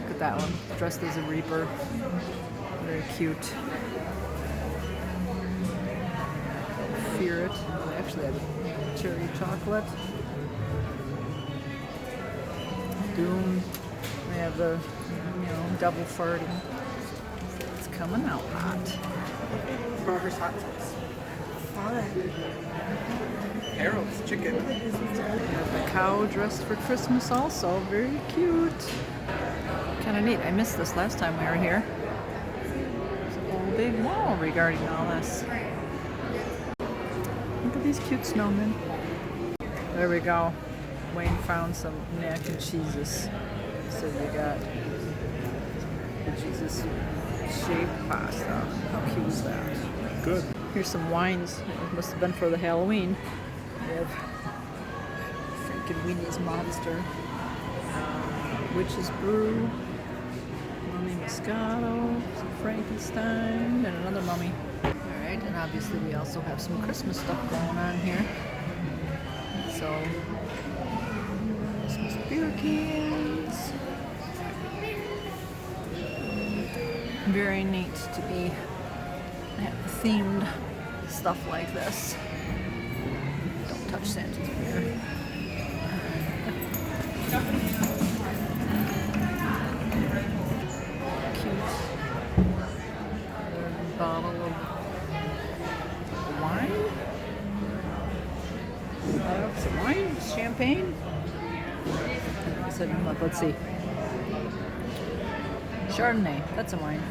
Look at that one, dressed as a reaper. Very cute. Fear it. They actually have cherry chocolate. Doom. They have the, double farting. It's coming out hot. Barbara's hot sauce. Fun. Harold's chicken. The cow dressed for Christmas also. Very cute. Kind of neat. I missed this last time we were here. There's a whole big wall regarding all this. Look at these cute snowmen. There we go. Wayne found some mac and cheeses. So you got the Jesus shaped pasta. How cute is that? Good. Here's some wines. It must have been for the Halloween. We have Frank and Weenie's Monster, Witch's Brew, Mummy Moscato, some Frankenstein, and another mummy. Alright, and obviously we also have some Christmas stuff going on here. So, Christmas beer cans. Very neat to be themed stuff like this. Don't touch Santa's beer. Cute. A bottle of wine. Is it wine? Champagne? I said, look, let's see. Chardonnay. That's a wine.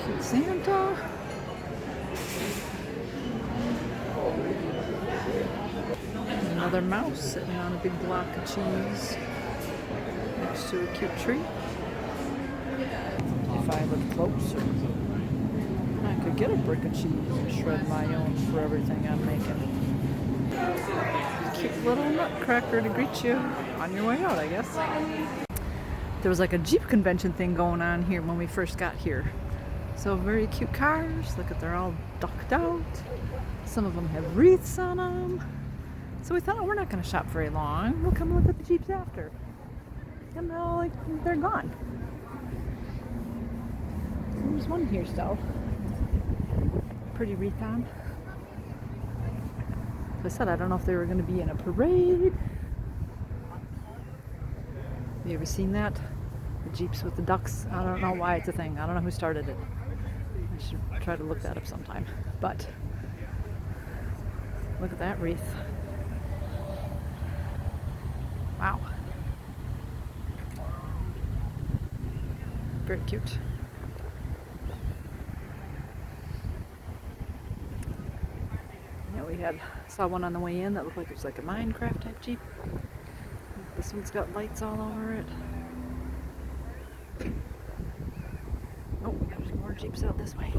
Cute Santa. Another mouse sitting on a big block of cheese next to a cute tree. If I look closer, I could get a brick of cheese and shred my own for everything I'm making. Cute little nutcracker to greet you on your way out, I guess. There was like a Jeep convention thing going on here when we first got here. So very cute cars. Look at, they're all ducked out. Some of them have wreaths on them. So we thought, oh, we're not going to shop very long. We'll come look at the Jeeps after. And they're gone. There's one here still. Pretty wreath on. As I said, I don't know if they were going to be in a parade. Have you ever seen that? The Jeeps with the ducks? I don't know why it's a thing. I don't know who started it. I should try to look that up sometime. But look at that wreath. Wow. Very cute. Yeah, we saw one on the way in that looked like it was like a Minecraft type Jeep. This one's got lights all over it. Oh, there's more Jeeps out this way.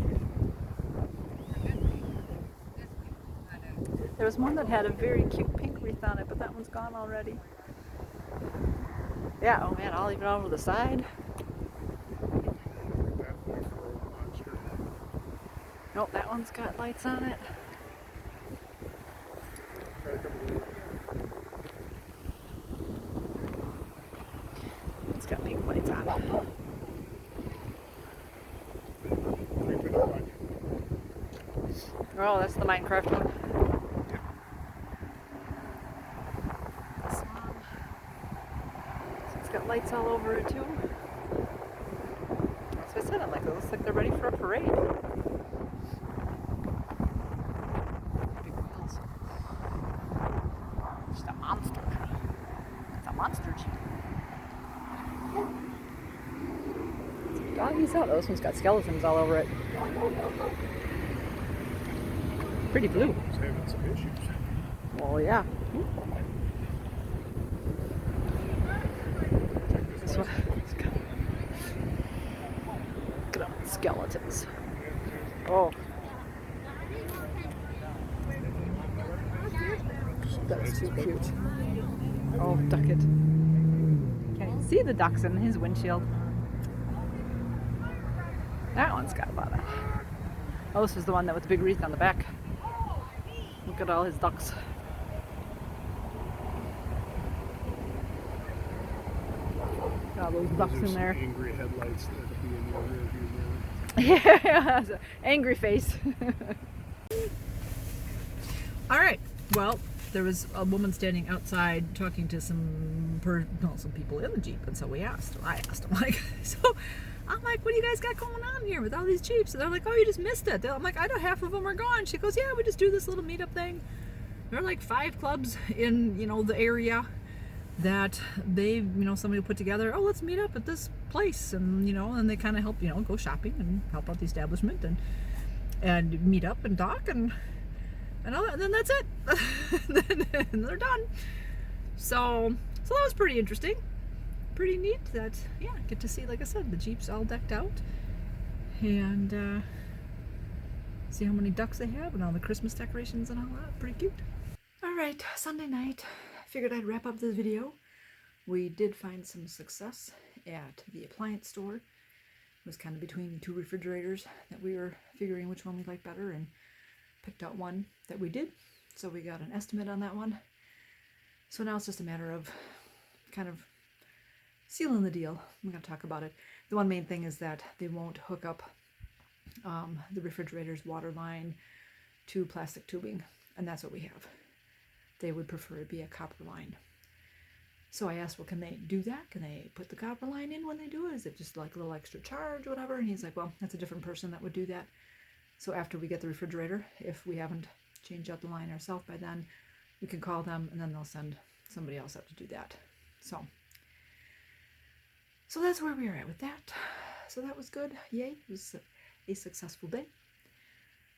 There was one that had a very cute pink wreath on it, but that one's gone already. Yeah, oh man, I'll even over the side. Nope, that one's got lights on it. It's got pink lights on it. Oh, that's the Minecraft one. This one. It's got lights all over it too. That's what I said. It looks like they're ready for a parade. Big wheels. Just a monster. It's a monster Jeep. Some doggies out. Oh, this one's got skeletons all over it. Pretty blue. It's having some issues. Well, yeah. This one. Look at them skeletons. Oh. That's too cute. Oh, duck it. Can't even see the ducks in his windshield. That one's got about a... Oh, this is the one that with the big wreath on the back. Look at all his ducks. Got all those ducks in there. Angry headlights that would be in your rear view mirror. Yeah, angry face. All right. Well, there was a woman standing outside talking to some people in the Jeep, and so I asked them, like, I'm like, what do you guys got going on here with all these Jeeps? And they're like, oh, you just missed it. I'm like, I know half of them are gone. She goes, yeah, we just do this little meetup thing. There are like 5 clubs in, the area that they, somebody put together. Oh, let's meet up at this place. And, and they kind of help, go shopping and help out the establishment and meet up and talk and all that. And then that's it. And they're done. So that was pretty interesting. Pretty neat that, yeah, get to see, like I said, the Jeeps all decked out and see how many ducks they have and all the Christmas decorations and all that. Pretty cute. All right, Sunday night, I figured I'd wrap up this video. We did find some success at the appliance store. It was kind of between 2 refrigerators that we were figuring which one we liked better and picked out one that we did. So we got an estimate on that one. So now it's just a matter of kind of sealing the deal. I'm going to talk about it. The one main thing is that they won't hook up the refrigerator's water line to plastic tubing, and that's what we have. They would prefer it be a copper line. So I asked, well, can they do that? Can they put the copper line in when they do it? Is it just like a little extra charge or whatever? And he's like, well, that's a different person that would do that. So after we get the refrigerator, if we haven't changed out the line ourselves by then, we can call them and then they'll send somebody else out to do that. So that's where we are at with that. So that was good. Yay. It was a successful day.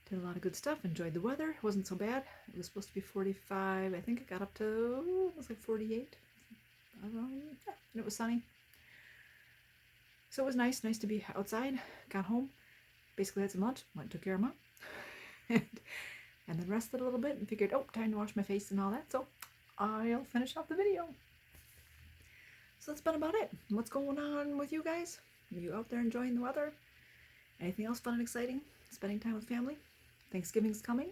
Did a lot of good stuff. Enjoyed the weather. It wasn't so bad. It was supposed to be 45. I think it got up to, it was like 48. Yeah, and it was sunny. So it was nice to be outside. Got home. Basically had some lunch. Went and took care of Mom. and then rested a little bit and figured, oh, time to wash my face and all that. So I'll finish off the video. So that's been about it. What's going on with you guys? Are you out there enjoying the weather? Anything else fun and exciting? Spending time with family? Thanksgiving's coming.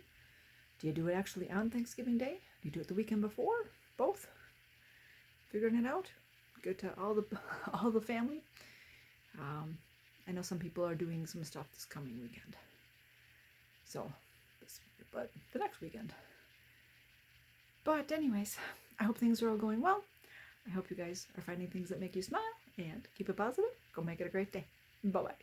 Do you do it actually on Thanksgiving Day? Do you do it the weekend before? Both? Figuring it out? Good to all the family. I know some people are doing some stuff this coming weekend. So, but the next weekend. But anyways, I hope things are all going well. I hope you guys are finding things that make you smile and keep it positive. Go make it a great day. Bye-bye.